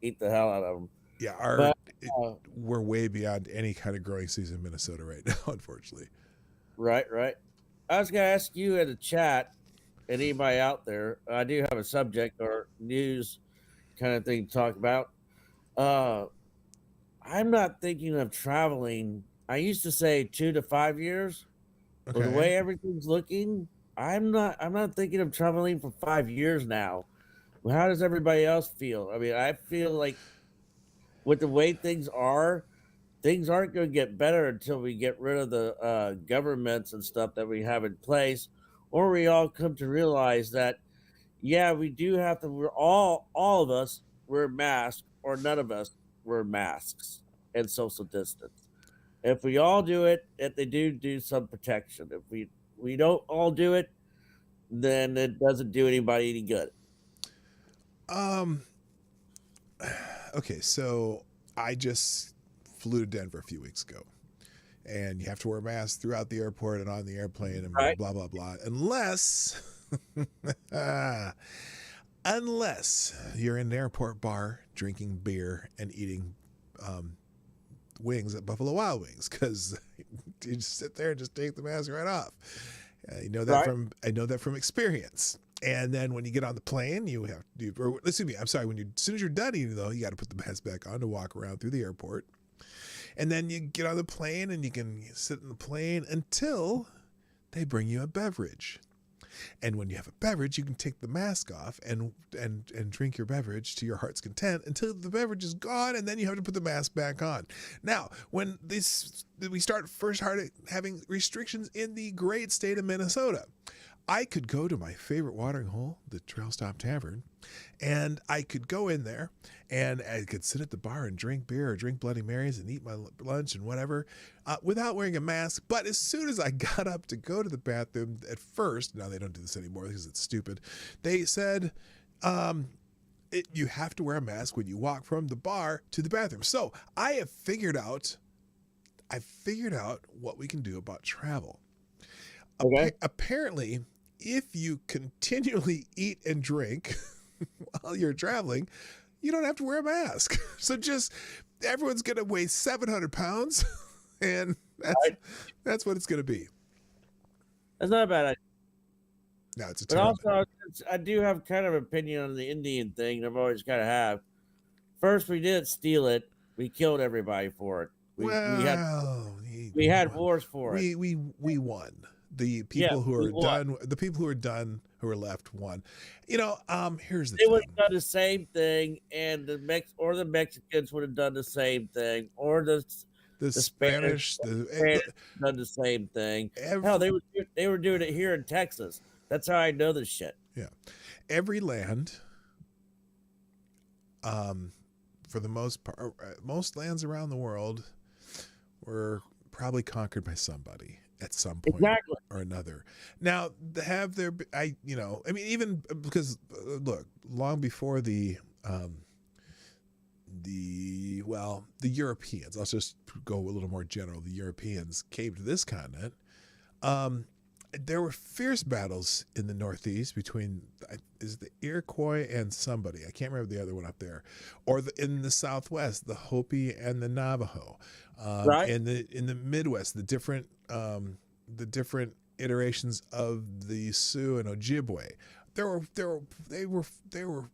eat the hell out of them. Yeah, we're way beyond any kind of growing season in Minnesota right now, unfortunately. Right. I was going to ask you in the chat, and anybody out there, I do have a subject or news kind of thing to talk about. I'm not thinking of traveling. I used to say 2 to 5 years. Okay. But the way everything's looking, I'm not thinking of traveling for 5 years now. Well, how does everybody else feel? I mean, I feel like with the way things aren't going to get better until we get rid of the governments and stuff that we have in place, or we all come to realize that, yeah, we do have to. We're all of us wear masks, or none of us wear masks and social distance. If we all do it, if they do some protection. If we don't all do it, then it doesn't do anybody any good. okay, so I just flew to Denver a few weeks ago, and you have to wear a mask throughout the airport and on the airplane and Right. blah blah blah, unless unless you're in an airport bar drinking beer and eating wings at Buffalo Wild Wings, because you just sit there and just take the mask right off. I know that from experience. And then when you get on the plane, you have to, or excuse me, I'm sorry, as soon as you're done eating though, you got to put the mask back on to walk around through the airport. And then you get on the plane and you can sit in the plane until they bring you a beverage. And when you have a beverage, you can take the mask off and drink your beverage to your heart's content until the beverage is gone, and then you have to put the mask back on. Now, when we start first having restrictions in the great state of Minnesota, I could go to my favorite watering hole, the Trail Stop Tavern, and I could go in there and I could sit at the bar and drink beer or drink Bloody Marys and eat my lunch and whatever without wearing a mask. But as soon as I got up to go to the bathroom at first, now they don't do this anymore because it's stupid, they said you have to wear a mask when you walk from the bar to the bathroom. So I have figured out what we can do about travel. Okay. Apparently, if you continually eat and drink while you're traveling, you don't have to wear a mask. So just everyone's going to weigh 700 pounds, and that's what it's going to be. That's not a bad idea. No, it's a But terrible. also, I do have kind of an opinion on the Indian thing. I've always kind of have. First, we didn't steal it. We killed everybody for it. We had wars for it. We won. The people who are done, the people who are done, who are left, won. You know, here's the They would thing. have done the same thing, and the Mexicans would have done the same thing, or the Spanish, done the same thing. Hell, they were doing it here in Texas. That's how I know this shit. Yeah, every land, for the most part, most lands around the world were probably conquered by somebody at some point or another. Now, even because look, long before the Europeans, let's just go a little more general, the Europeans came to this continent, there were fierce battles in the Northeast between the Iroquois and somebody. I can't remember the other one up there, or in the Southwest, the Hopi and the Navajo. Right. In the Midwest, the different iterations of the Sioux and Ojibwe. They were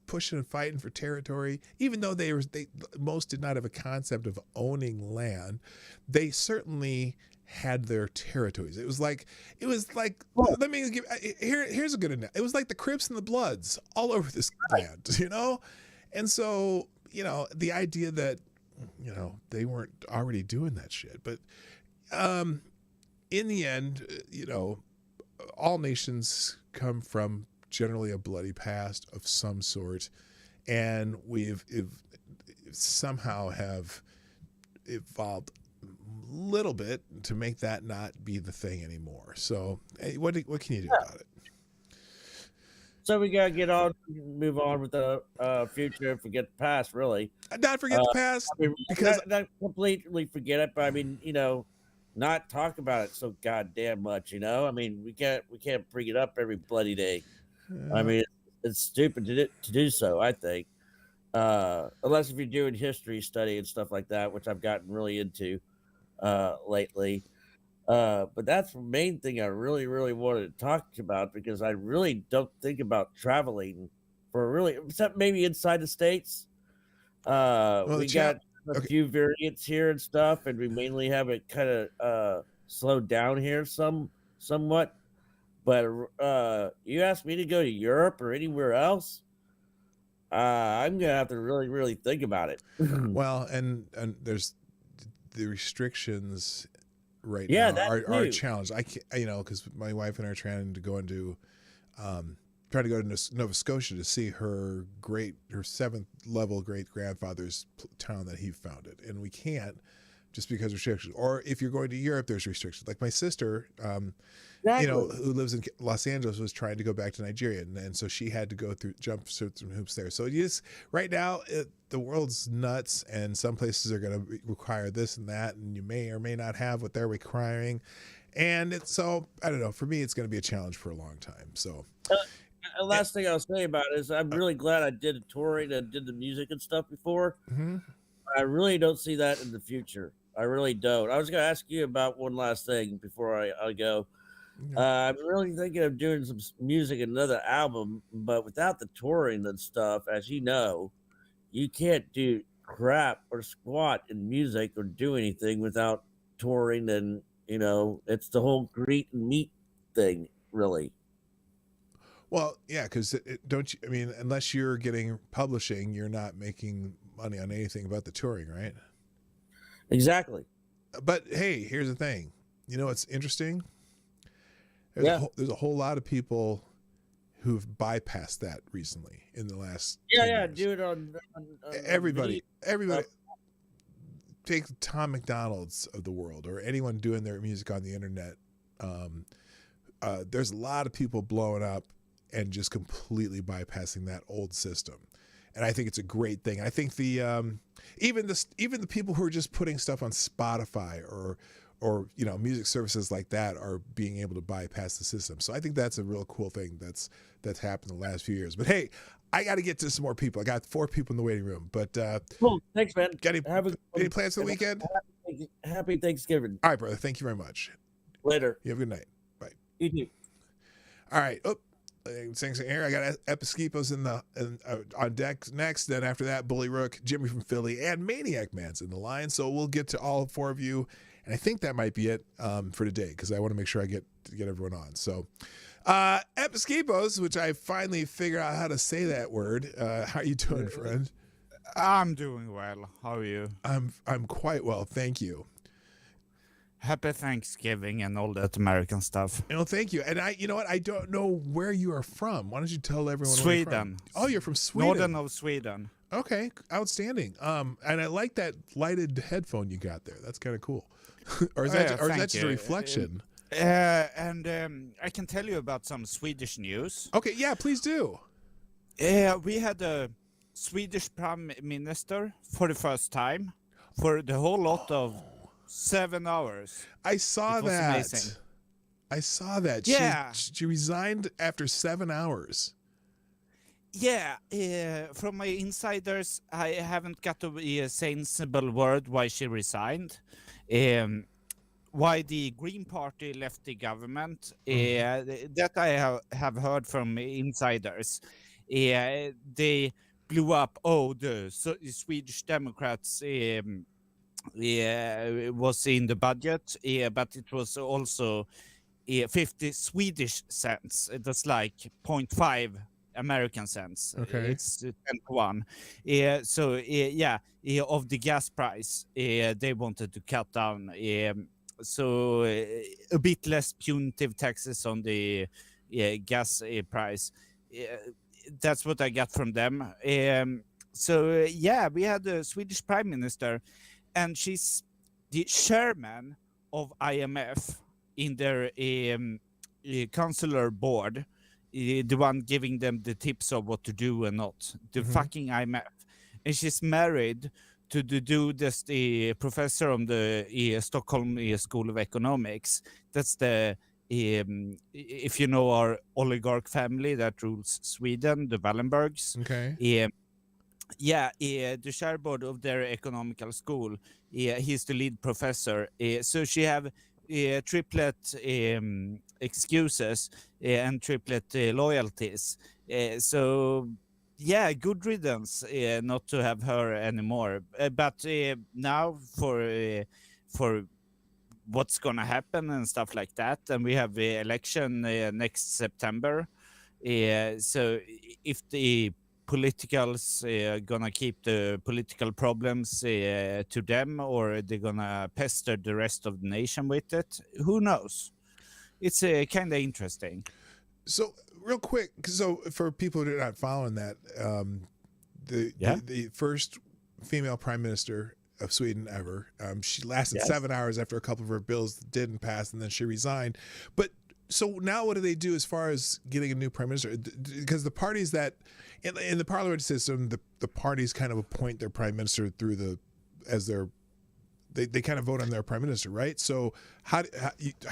pushing and fighting for territory, even though most did not have a concept of owning land. They certainly had their territories. It was like let me give here's a good analogy. It was like the Crips and the Bloods all over this land, you know? And so, you know, the idea that, you know, they weren't already doing that shit. But in the end, you know, all nations come from generally a bloody past of some sort, and we've somehow have evolved a little bit to make that not be the thing anymore. So hey, what can you do about it? So we gotta move on with the future and forget the past, really. Not forget the past, because not completely forget it, but I mean, you know, not talk about it so goddamn much. You know, I mean, we can't bring it up every bloody day. I mean, it's stupid to do so, I think. Unless if you're doing history study and stuff like that, which I've gotten really into lately. But that's the main thing I really, really wanted to talk about, because I really don't think about traveling except maybe inside the States. We got a few variants here and stuff, and we mainly have it kind of slowed down here somewhat. But you asked me to go to Europe or anywhere else, I'm gonna have to really, really think about it. Well, and there's the restrictions right now are a challenge. I can't, you know, because my wife and I are trying to go to Nova Scotia to see her 7th level great grandfather's town that he founded, and we can't just because of restrictions. Or if you're going to Europe, there's restrictions. Like my sister, Exactly. who lives in Los Angeles, was trying to go back to Nigeria, and so she had to go through jump through some hoops there. So right now the world's nuts, and some places are going to require this and that, and you may or may not have what they're requiring, and so I don't know. For me, it's going to be a challenge for a long time. So. The last thing I'll say about it is I'm really glad I did the touring and did the music and stuff before. Mm-hmm. I really don't see that in the future. I really don't. I was going to ask you about one last thing before I go. I'm really thinking of doing some music, another album, but without the touring and stuff, as you know, you can't do crap or squat in music or do anything without touring. And, it's the whole greet and meet thing, really. Well, yeah, because don't you? I mean, unless you're getting publishing, you're not making money on anything about the touring, right? Exactly. But hey, here's the thing. You know what's interesting? There's a whole lot of people who've bypassed that recently in the last. Yeah, years. do it on everybody. Take Tom McDonald's of the world, or anyone doing their music on the internet. There's a lot of people blowing up and just completely bypassing that old system, and I think it's a great thing. I think even the people who are just putting stuff on Spotify or music services like that are being able to bypass the system. So I think that's a real cool thing that's happened in the last few years. But hey, I got to get to some more people. I got 4 people in the waiting room. But cool. Thanks, man. Got any plans for the weekend? Happy Thanksgiving. All right, brother. Thank you very much. Later. You have a good night. Bye. You too. All right. Thanks here. I got Episkipos on deck next. Then after that, Bully Rook, Jimmy from Philly, and Maniac Man's in the line. So we'll get to all 4 of you, and I think that might be it for today, because I want to make sure I get everyone on. So Episkipos, which I finally figured out how to say that word. How you doing, friend? I'm doing well. How are you? I'm quite well, thank you. Happy Thanksgiving and all that American stuff. Thank you. And you know what? I don't know where you are from. Why don't you tell everyone Sweden. where you're from? Oh, you're from Sweden. Northern of Sweden. Okay, outstanding. And I like that lighted headphone you got there. That's kind of cool. or is that just a reflection? And I can tell you about some Swedish news. Okay, yeah, please do. We had a Swedish Prime Minister for the first time for the whole lot of 7 hours. I saw that. Amazing. I saw that. Yeah. She resigned after 7 hours. Yeah, from my insiders, I haven't got a sensible word why she resigned. Why the Green Party left the government, that I have heard from insiders. They blew up, the Swedish Democrats was in the budget, but it was also 50 Swedish cents. That's like 0.5 American cents. Okay. It's 10 to 1. Of the gas price, they wanted to cut down. So a bit less punitive taxes on the gas price. That's what I got from them. We had a Swedish Prime Minister, and she's the chairman of IMF in their consular board, the one giving them the tips of what to do and not. The fucking IMF. And she's married to the dude that's the professor on the Stockholm School of Economics. That's the, if you know our oligarch family that rules Sweden, the Wallenbergs. Okay. The chairboard of their economical school, he's the lead professor. So she have triplet excuses and triplet loyalties. Good riddance not to have her anymore. But now for what's gonna happen and stuff like that, and we have the election next September. So if the politicals gonna keep the political problems to them, or they're gonna pester the rest of the nation with it, who knows? It's kind of interesting. So real quick, so for people who are not following that, the first female prime minister of Sweden ever, she lasted 7 hours after a couple of her bills didn't pass, and then she resigned. But so now what do they do as far as getting a new prime minister? Because the parties that in the parliamentary system, the parties kind of appoint their prime minister through they kind of vote on their prime minister, right? So how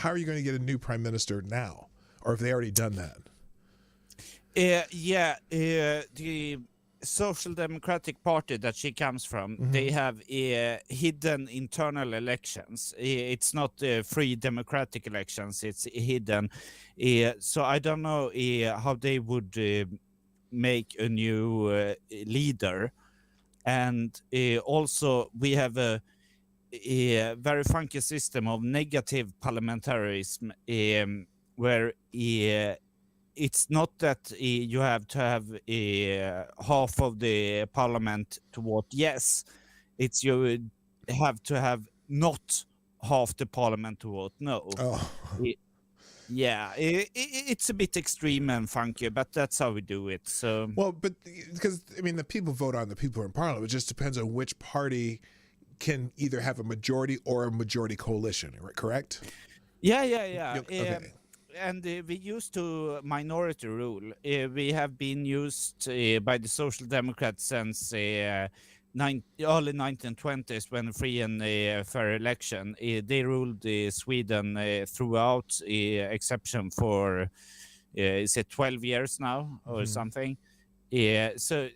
are you going to get a new prime minister now, or have they already done that? The Social Democratic Party that she comes from, they have hidden internal elections. It's not free democratic elections, it's hidden. So I don't know how they would make a new leader. And also we have a very funky system of negative parliamentarism, where it's not that you have to have half of the parliament to vote yes. It's you have to have not half the parliament to vote no. Oh. It's a bit extreme and funky, but that's how we do it. So well, but because I mean, the people vote on the people in parliament. It just depends on which party can either have a majority or a majority coalition. Correct? Yeah. Okay. And we used to minority rule. We have been used by the Social Democrats since early 1920s, when free and fair election. They ruled Sweden throughout, exception for is it 12 years now or something. So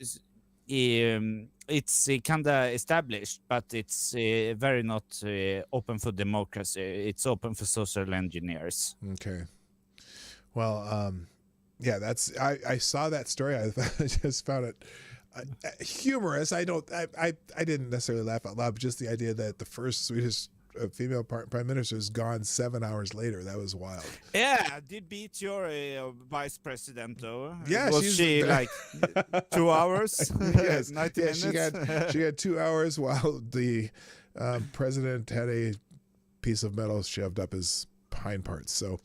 it's kind of established, but it's very not open for democracy. It's open for social engineers. Okay. Well, I saw that story. I just found it humorous. I didn't necessarily laugh out loud, but just the idea that the first Swedish female prime minister is gone 7 hours later. That was wild. Yeah, did beat your vice president though. Yeah, was she like 2 hours? Yes, 90 minutes. She had 2 hours while the president had a piece of metal shoved up his hind parts. So.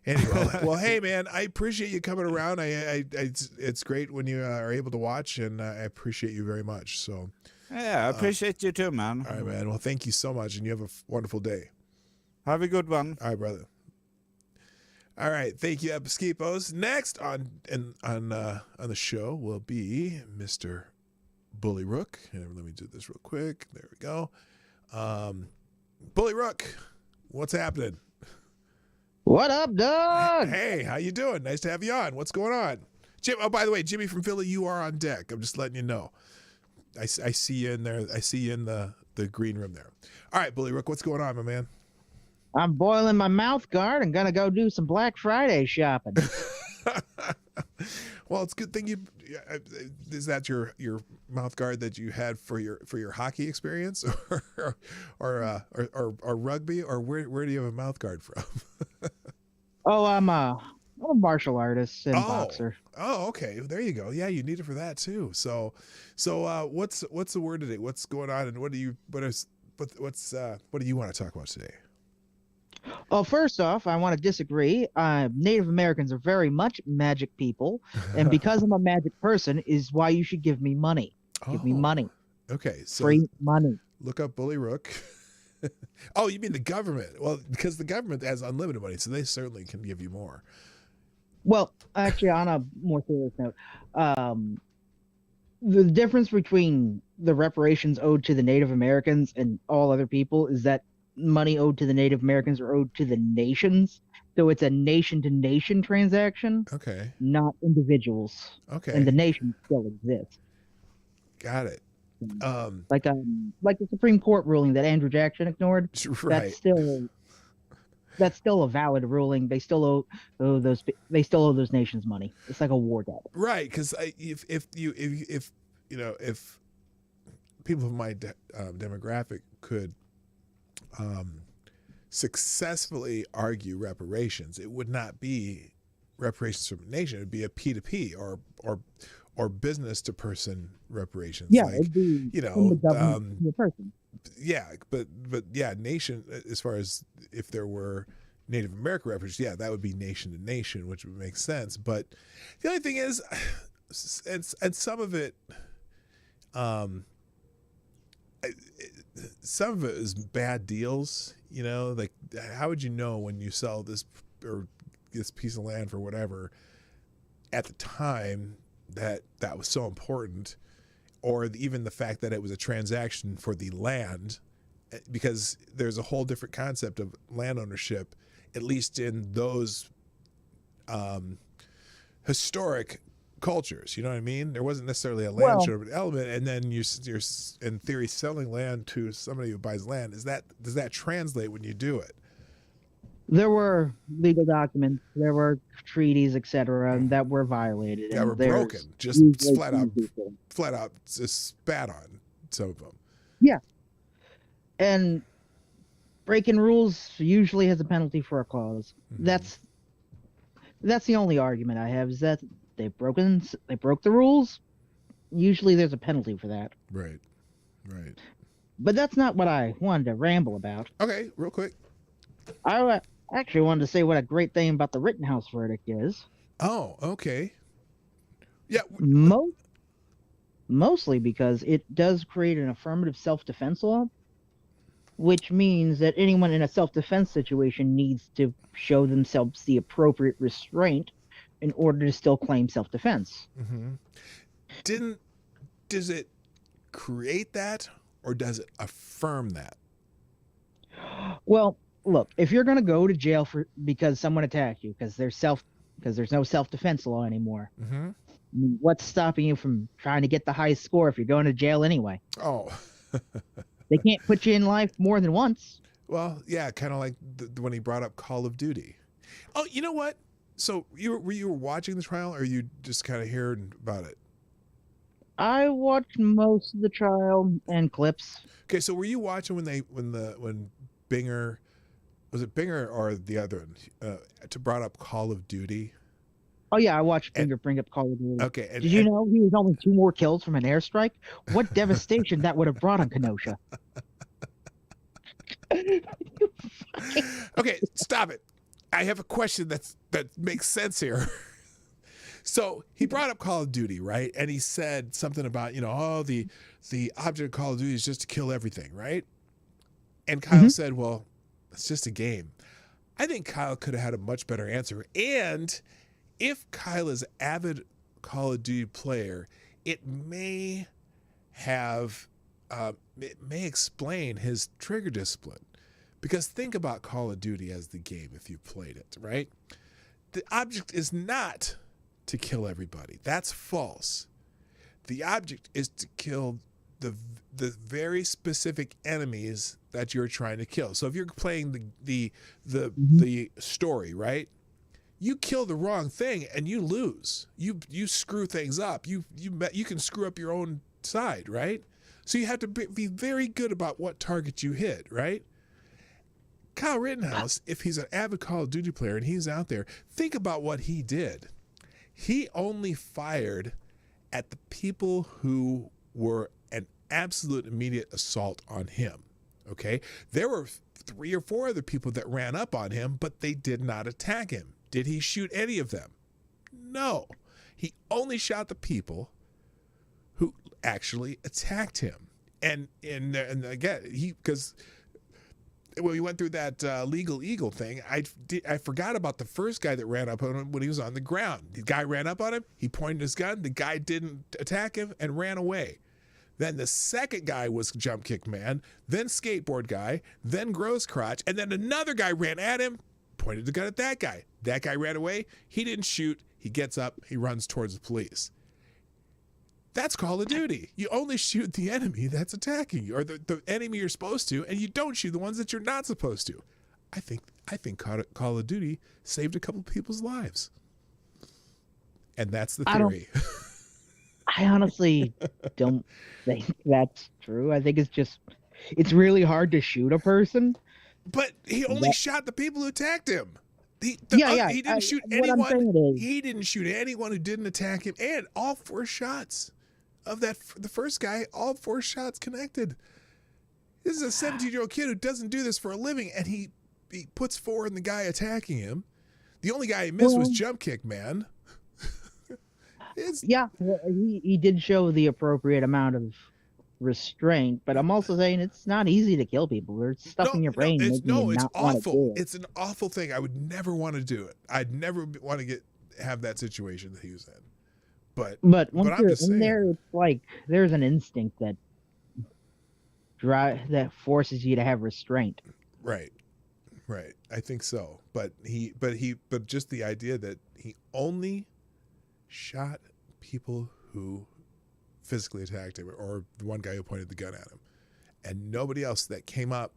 Anyway, well, hey man, I appreciate you coming around. It's great when you are able to watch, and I appreciate you very much. So, yeah, I appreciate you too, man. All right, man. Well, thank you so much, and you have a wonderful day. Have a good one. All right, brother. All right, thank you, Epskipos. Next on the show will be Mr. Bully Rook. And let me do this real quick. There we go. Bully Rook, what's happening? What up, Doug? Hey, how you doing? Nice to have you on. What's going on? Jim, oh, by the way, Jimmy from Philly, you are on deck. I'm just letting you know. I see you in there. I see you in the green room there. All right, Bully Rook, what's going on, my man? I'm boiling my mouth guard and gonna go do some Black Friday shopping. Well, it's a good thing you. Is that your mouth guard that you had for your hockey experience, or rugby, or where do you have a mouth guard from? Oh, I'm a martial artist and boxer. Oh, okay. There you go. Yeah, you need it for that too. So what's the word today? What's going on, and what do you want to talk about today? Well, first off, I want to disagree. Native Americans are very much magic people, and because I'm a magic person is why you should give me money. Give me money. Okay, so free money. Look up Bully Rook. Oh, you mean the government? Well, because the government has unlimited money, so they certainly can give you more. Well, actually, on a more serious note, the difference between the reparations owed to the Native Americans and all other people is that money owed to the Native Americans are owed to the nations. So it's a nation-to-nation transaction. Okay. Not individuals. Okay. And the nation still exists. Got it. Like the Supreme Court ruling that Andrew Jackson ignored. Right. That's still a valid ruling. They still owe those nations money. It's like a war debt. Right, because if people of my demographic could successfully argue reparations, it would not be reparations from a nation. It would be a P2P or business to person reparations. Yeah, like, it'd be from the government to the person. Yeah, but yeah, nation, as far as if there were Native American reparations, yeah, that would be nation to nation, which would make sense. But the only thing is, and some of it, some of it is bad deals. Like how would you know when you sell this or this piece of land for whatever at the time that was so important, or even the fact that it was a transaction for the land, because there's a whole different concept of land ownership, at least in those historic cultures. You know what I mean? There wasn't necessarily a land share element, and then you're in theory selling land to somebody who buys land. Does that translate when you do it? There were legal documents, there were treaties, etc., that were violated. That were broken, just flat out just spat on some of them. Yeah, and breaking rules usually has a penalty for a cause. That's the only argument I have, is that they broke the rules. Usually there's a penalty for that. Right. But that's not what I wanted to ramble about. Okay, real quick. I actually wanted to say what a great thing about the Rittenhouse verdict is. Oh, okay. Yeah. Mostly because it does create an affirmative self-defense law, which means that anyone in a self-defense situation needs to show themselves the appropriate restraint in order to still claim self-defense. Does it create that, or does it affirm that? Well, look, if you're going to go to jail because someone attacked you, because there's no self-defense law anymore, what's stopping you from trying to get the highest score if you're going to jail anyway? Oh. They can't put you in life more than once. Well, yeah, kind of like when he brought up Call of Duty. Oh, you know what? So you were watching the trial, or you just kind of hearing about it? I watched most of the trial and clips. Okay, so were you watching when Binger, was it Binger or the other one, brought up Call of Duty? Oh yeah, I watched Binger bring up Call of Duty. Okay, did you know he was only 2 more kills from an airstrike? What devastation that would have brought on Kenosha. Okay, stop it. I have a question that makes sense here. So he brought up Call of Duty, right? And he said something about, the object of Call of Duty is just to kill everything, right? And Kyle said, well, it's just a game. I think Kyle could have had a much better answer. And if Kyle is an avid Call of Duty player, it may explain his trigger discipline. Because think about Call of Duty as the game if you played it, right? The object is not to kill everybody. That's false. The object is to kill the very specific enemies that you're trying to kill. So if you're playing the story, right? You kill the wrong thing and you lose. You screw things up. You can screw up your own side, right? So you have to be very good about what target you hit, right? Kyle Rittenhouse, if he's an avid Call of Duty player and he's out there, think about what he did. He only fired at the people who were an absolute immediate assault on him. Okay? There were 3 or 4 other people that ran up on him, but they did not attack him. Did he shoot any of them? No. He only shot the people who actually attacked him. And again, because when we went through that legal eagle thing, I forgot about the first guy that ran up on him when he was on the ground. The guy ran up on him, he pointed his gun, the guy didn't attack him and ran away. Then the second guy was jump kick man, then skateboard guy, then gross crotch, and then another guy ran at him, pointed the gun at that guy. That guy ran away, he didn't shoot, he gets up, he runs towards the police. That's Call of Duty. You only shoot the enemy that's attacking you, or the enemy you're supposed to, and you don't shoot the ones that you're not supposed to. I think Call of Duty saved a couple people's lives. And that's the theory. I honestly don't think that's true. I think it's really hard to shoot a person. But he only shot the people who attacked him. He didn't shoot anyone. He didn't shoot anyone who didn't attack him. And all 4 shots of the first guy, all 4 shots connected. This is a 17-year-old kid who doesn't do this for a living, and he puts 4 in the guy attacking him. The only guy he missed was jump kick man. He did show the appropriate amount of restraint, but I'm also saying it's not easy to kill people. There's stuff in your brain it's making you it's not want to awful. do it. It's an awful thing. I would never want to do it. I'd never want to have that situation that he was in. But But once I'm you're just in saying. there, it's like there's an instinct that forces you to have restraint. Right. I think so. But just the idea that he only shot people who physically attacked him, or the one guy who pointed the gun at him, and nobody else that came up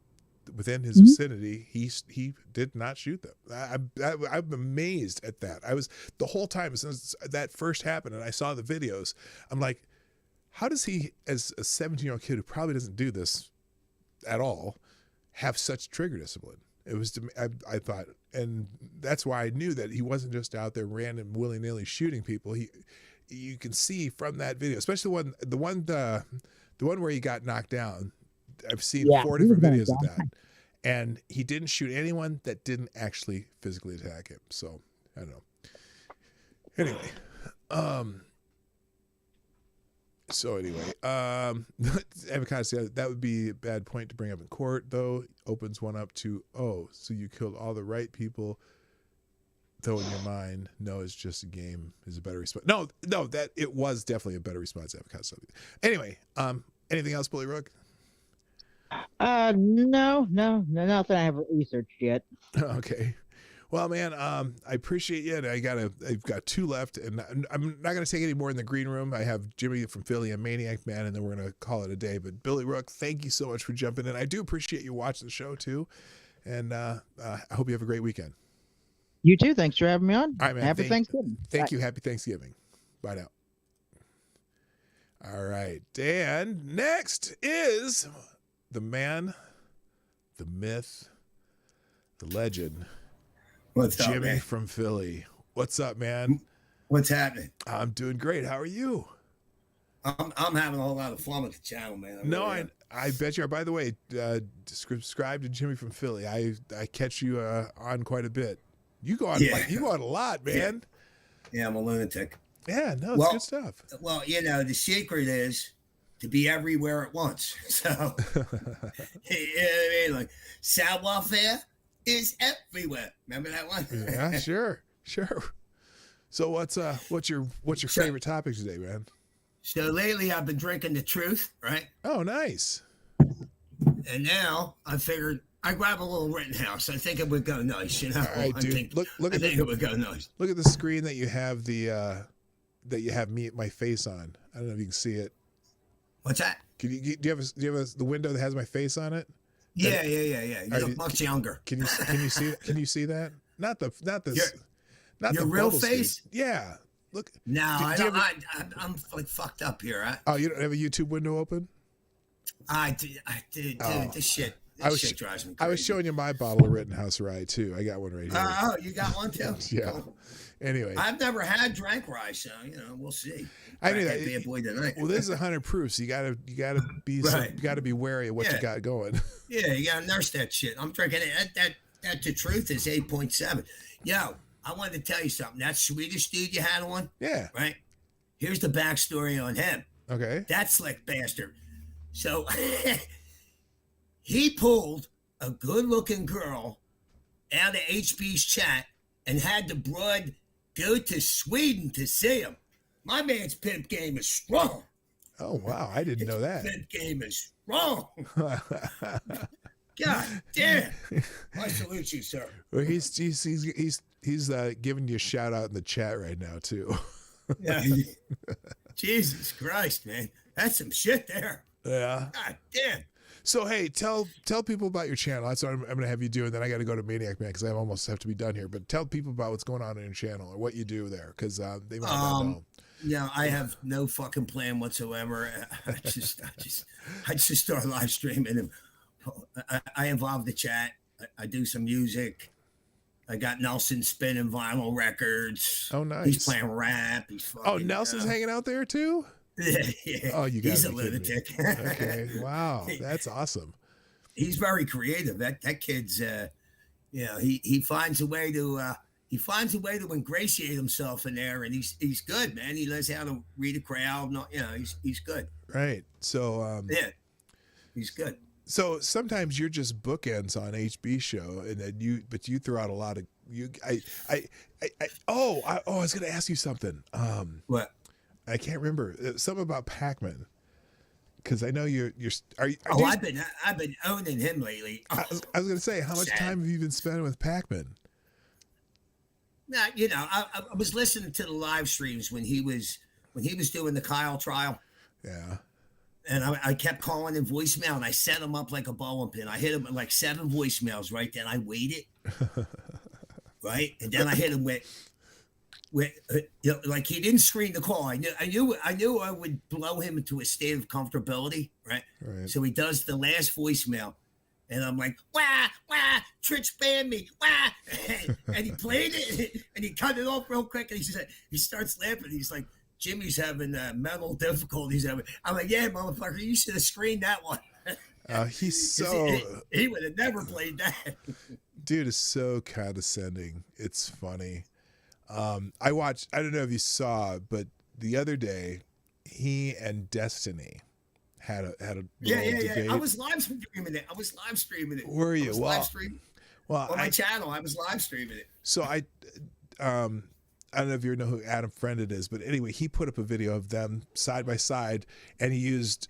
within his vicinity, he did not shoot them. I'm amazed at that. I was the whole time since that first happened, and I saw the videos. I'm like, how does he, as a 17-year-old kid who probably doesn't do this at all, have such trigger discipline? It was, I thought, and that's why I knew that he wasn't just out there random willy-nilly shooting people. You can see from that video, especially the one where he got knocked down. I've seen 4 different videos of that, and he didn't shoot anyone that didn't actually physically attack him. So I don't know. Anyway, Avocado said that would be a bad point to bring up in court, though. Opens one up to, so you killed all the right people, though in your mind, no, it's just a game, is a better response. No, that it was definitely a better response, Avocado. Anyway, anything else, Bully Rook? No, nothing I haven't researched yet. Okay. Well, man, I appreciate you. And I've got 2 left, and I'm not going to take any more in the green room. I have Jimmy from Philly and Maniac Man, and then we're going to call it a day. But Billy Rook, thank you so much for jumping in. I do appreciate you watching the show too, and I hope you have a great weekend. You too. Thanks for having me on. All right, man. Happy Thanksgiving. Thank you. Happy Thanksgiving. Bye now. All right, Dan. Next is the man, the myth, the legend. What's up, Jimmy man? from Philly. What's up, man? What's happening? I'm doing great. How are you? I'm having a whole lot of fun with the channel, man. I bet you are. By the way, subscribe to Jimmy from Philly. I catch you on quite a bit. You go on you go on a lot, man. Yeah, I'm a lunatic. Yeah, no, it's good stuff. Well, the secret is to be everywhere at once. So, you know what I mean? Like, savoir-faire is everywhere. Remember that one? Yeah, sure. So what's your favorite topic today, man? So lately I've been drinking the truth, right? Oh, nice. And now I figured I grab a little Rittenhouse. I think it would go nice, you know. All right, dude. I think it would go nice. Look at the screen that you have that you have my face on. I don't know if you can see it. What's that? Do you have the window that has my face on it? Yeah. You look much younger. Can you see that? Can you see that? Not the your real face. Screen. Yeah. Look. No, I'm like fucked up here. Oh, you don't have a YouTube window open? I did. Dude, this shit drives me crazy. I was showing you my bottle of Rittenhouse Rye too. I got one right here. Oh, you got one too? Yeah. Anyway, I've never had drank rye, so we'll see. I knew that. Be a boy tonight. Well, this is 100 proof, so you gotta be right. you gotta be wary of what you got going. Yeah, you gotta nurse that shit. I'm drinking it. That the truth is 8.7. Yo, I wanted to tell you something. That Swedish dude you had on. Yeah. Right. Here's the backstory on him. Okay. That slick bastard. So he pulled a good-looking girl out of HB's chat and had the broad go to Sweden to see him. My man's pimp game is strong. Oh wow, I didn't know that. Pimp game is strong. God damn! I salute you, sir. Well, he's giving you a shout out in the chat right now too. Yeah. Jesus Christ, man, that's some shit there. Yeah. God damn. So hey, tell people about your channel. That's what I'm going to have you do, and then I got to go to Maniac Man because I almost have to be done here. But tell people about what's going on in your channel or what you do there, because they might not know. Yeah, I have no fucking plan whatsoever. I just start live streaming, and I involve the chat. I do some music. I got Nelson spinning vinyl records. Oh, nice. He's playing rap. He's fucking, Nelson's hanging out there too. Yeah. Oh, you guys. He's a lunatic. Okay. Wow, that's awesome. He's very creative. That kid's, he finds a way to he finds a way to ingratiate himself in there, and he's good, man. He knows how to read a crowd. No, he's good. Right. So Yeah, he's good. so sometimes you're just bookends on HB show, and then you throw out a lot of I was gonna ask you something. What? I can't remember something about Pac-Man, because I know you're I've been owning him lately. I was gonna say, how much time have you been spending with Pac-Man? Now, I was listening to the live streams when he was doing the Kyle trial. Yeah. And I kept calling in voicemail, and I set him up like a bowling pin. I hit him with like 7 voicemails, right? Then I waited, right? And then I hit him with like he didn't screen the call. I knew I would blow him into a state of comfortability, right? So he does the last voicemail, and I'm like, wah, Trich banned me, wah. And he played it, and he cut it off real quick, and he starts laughing. He's like, Jimmy's having mental difficulties. I'm like, yeah, motherfucker, you should have screened that one. He's so... He would have never played that. Dude is so condescending. It's funny. I don't know if you saw, but the other day, he and Destiny had a debate. I was live streaming it. Were you? Live streaming. Well, on my channel, I was live streaming it. So I don't know if you know who Adam Friended is, but anyway, he put up a video of them side by side, and he used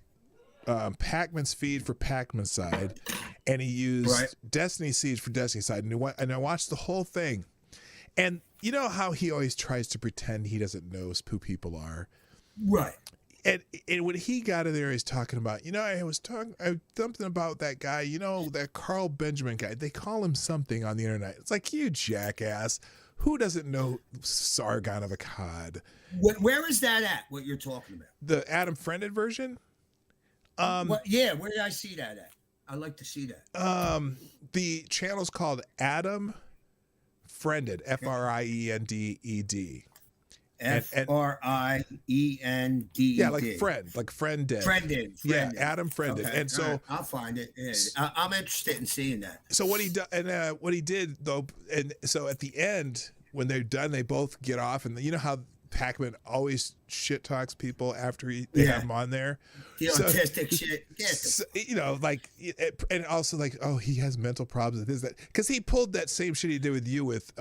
Pac-Man's feed for Pac-Man's side, and he used Destiny's feed for Destiny's side, and I watched the whole thing. And you know how he always tries to pretend he doesn't know who people are, right? And when he got in there, he's talking about, I was talking something about that guy, that Carl Benjamin guy. They call him something on the internet. It's like, you jackass. Who doesn't know Sargon of Akkad? Where is that at? What you're talking about? The Adam Friended version? Where did I see that at? I'd like to see that. The channel's called Adam Friended, FRIENDED. FRIENDED. Yeah, like friended. Friended. Yeah, Adam Friended. Okay. And so right. I'll find it. Yeah. I'm interested in seeing that. So what he did though, and so at the end when they're done, they both get off, and you know how Pac-Man always shit talks people after they have him on there. The autistic shit. So, and also like, oh, he has mental problems. This, that, because he pulled that same shit he did with you with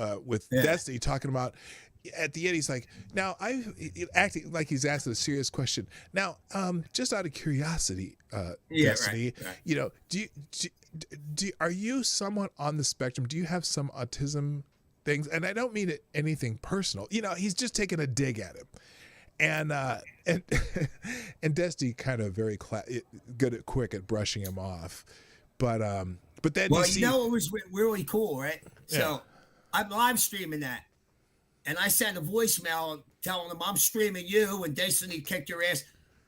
Destiny, talking about. At the end, he's like, now acting like he's asking a serious question. Now, just out of curiosity, Destiny, right. Are you somewhat on the spectrum? Do you have some autism things? And I don't mean anything personal. He's just taking a dig at him, and Destiny kind of very quick at brushing him off, but then it was really cool, right? Yeah. So I'm live streaming that. And I sent a voicemail telling them I'm streaming you and Destiny kicked your ass.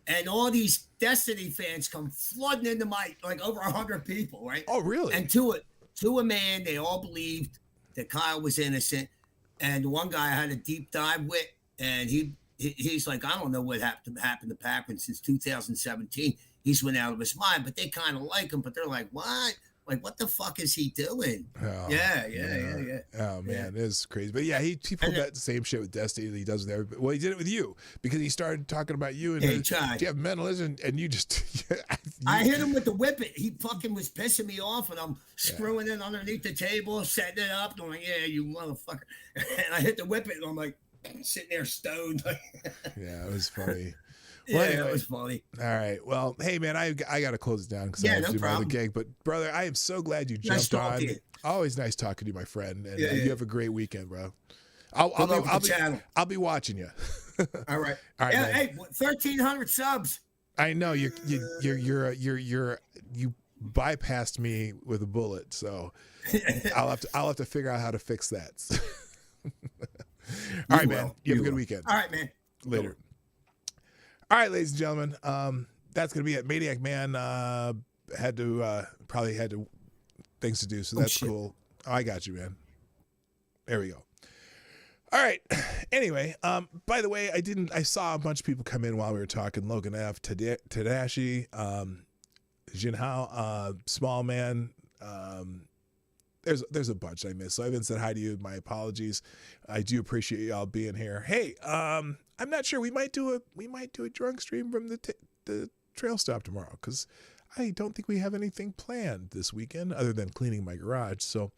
And all these Destiny fans come flooding into my, like over 100 people, right? Oh, really? And to a man, they all believed that Kyle was innocent. And one guy I had a deep dive with, and he's like, I don't know what happened to Pac-Man since 2017. He's went out of his mind, but they kind of like him, but they're like, what? Like, what the fuck is he doing? Oh, yeah. Oh man, it's crazy. But yeah, he pulled that same shit with Destiny that he does with everybody. Well, he did it with you because he started talking about you and do you have mentalism, and you just. I hit him with the whippet. He fucking was pissing me off, and I'm screwing it underneath the table, setting it up. And I'm like, yeah, you motherfucker. And I hit the whippet, and I'm like sitting there stoned. Yeah, it was funny. Well, anyway, it was funny. All right. Well, hey, man, I got to close it down because I have to do my other gig. But, brother, I am so glad you jumped on. Always nice talking to you, my friend. And you have a great weekend, bro. I'll be watching you. All right. All right. Yeah, hey, 1,300 subs. I know you bypassed me with a bullet, so I'll have to figure out how to fix that. All right, man. You have a good weekend. All right, man. Later. All right, ladies and gentlemen, that's going to be it. Maniac Man had things to do, so that's cool. Oh, I got you, man. There we go. All right. Anyway, by the way, I saw a bunch of people come in while we were talking. Logan F, Tadashi, Jinhao, Small Man, there's a bunch I missed. So I haven't said hi to you. My apologies. I do appreciate y'all being here. Hey, I'm not sure. We might do a drunk stream from the trail stop tomorrow, because I don't think we have anything planned this weekend other than cleaning my garage. So,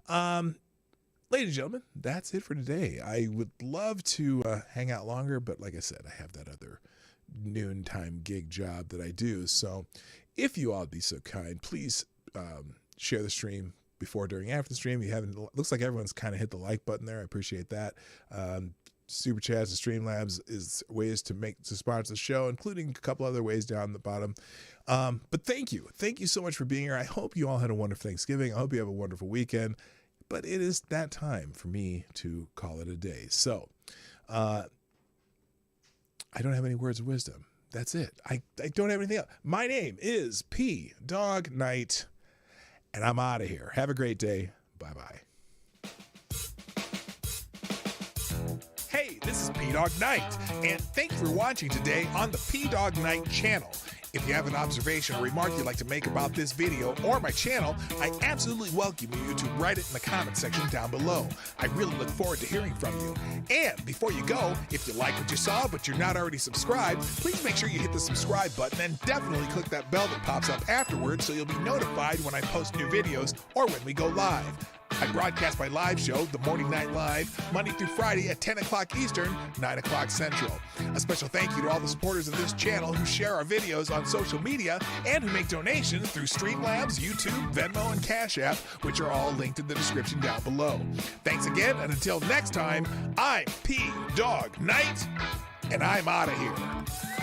ladies and gentlemen, that's it for today. I would love to hang out longer, but like I said, I have that other noontime gig job that I do. So if you all would be so kind, please share the stream before, during, after the stream. You haven't, looks like everyone's kind of hit the like button there. I appreciate that. SuperChats and Streamlabs is ways to sponsor the show, including a couple other ways down the bottom. But thank you so much for being here. I hope you all had a wonderful Thanksgiving. I hope you have a wonderful weekend. But it is that time for me to call it a day. So I don't have any words of wisdom. That's it. I don't have anything else. My name is PDawgKnight, and I'm out of here. Have a great day. Bye-bye. Hey, this is PDawgKnight, and thanks for watching today on the PDawgKnight channel. If you have an observation or remark you'd like to make about this video or my channel, I absolutely welcome you to write it in the comment section down below. I really look forward to hearing from you. And before you go, if you like what you saw but you're not already subscribed, please make sure you hit the subscribe button and definitely click that bell that pops up afterwards so you'll be notified when I post new videos or when we go live. I broadcast my live show, The Morning Night Live, Monday through Friday at 10 o'clock Eastern, 9 o'clock Central. A special thank you to all the supporters of this channel who share our videos on social media and who make donations through Streamlabs, YouTube, Venmo, and Cashapp, which are all linked in the description down below. Thanks again, and until next time, I'm PDawgKnight, and I'm out of here.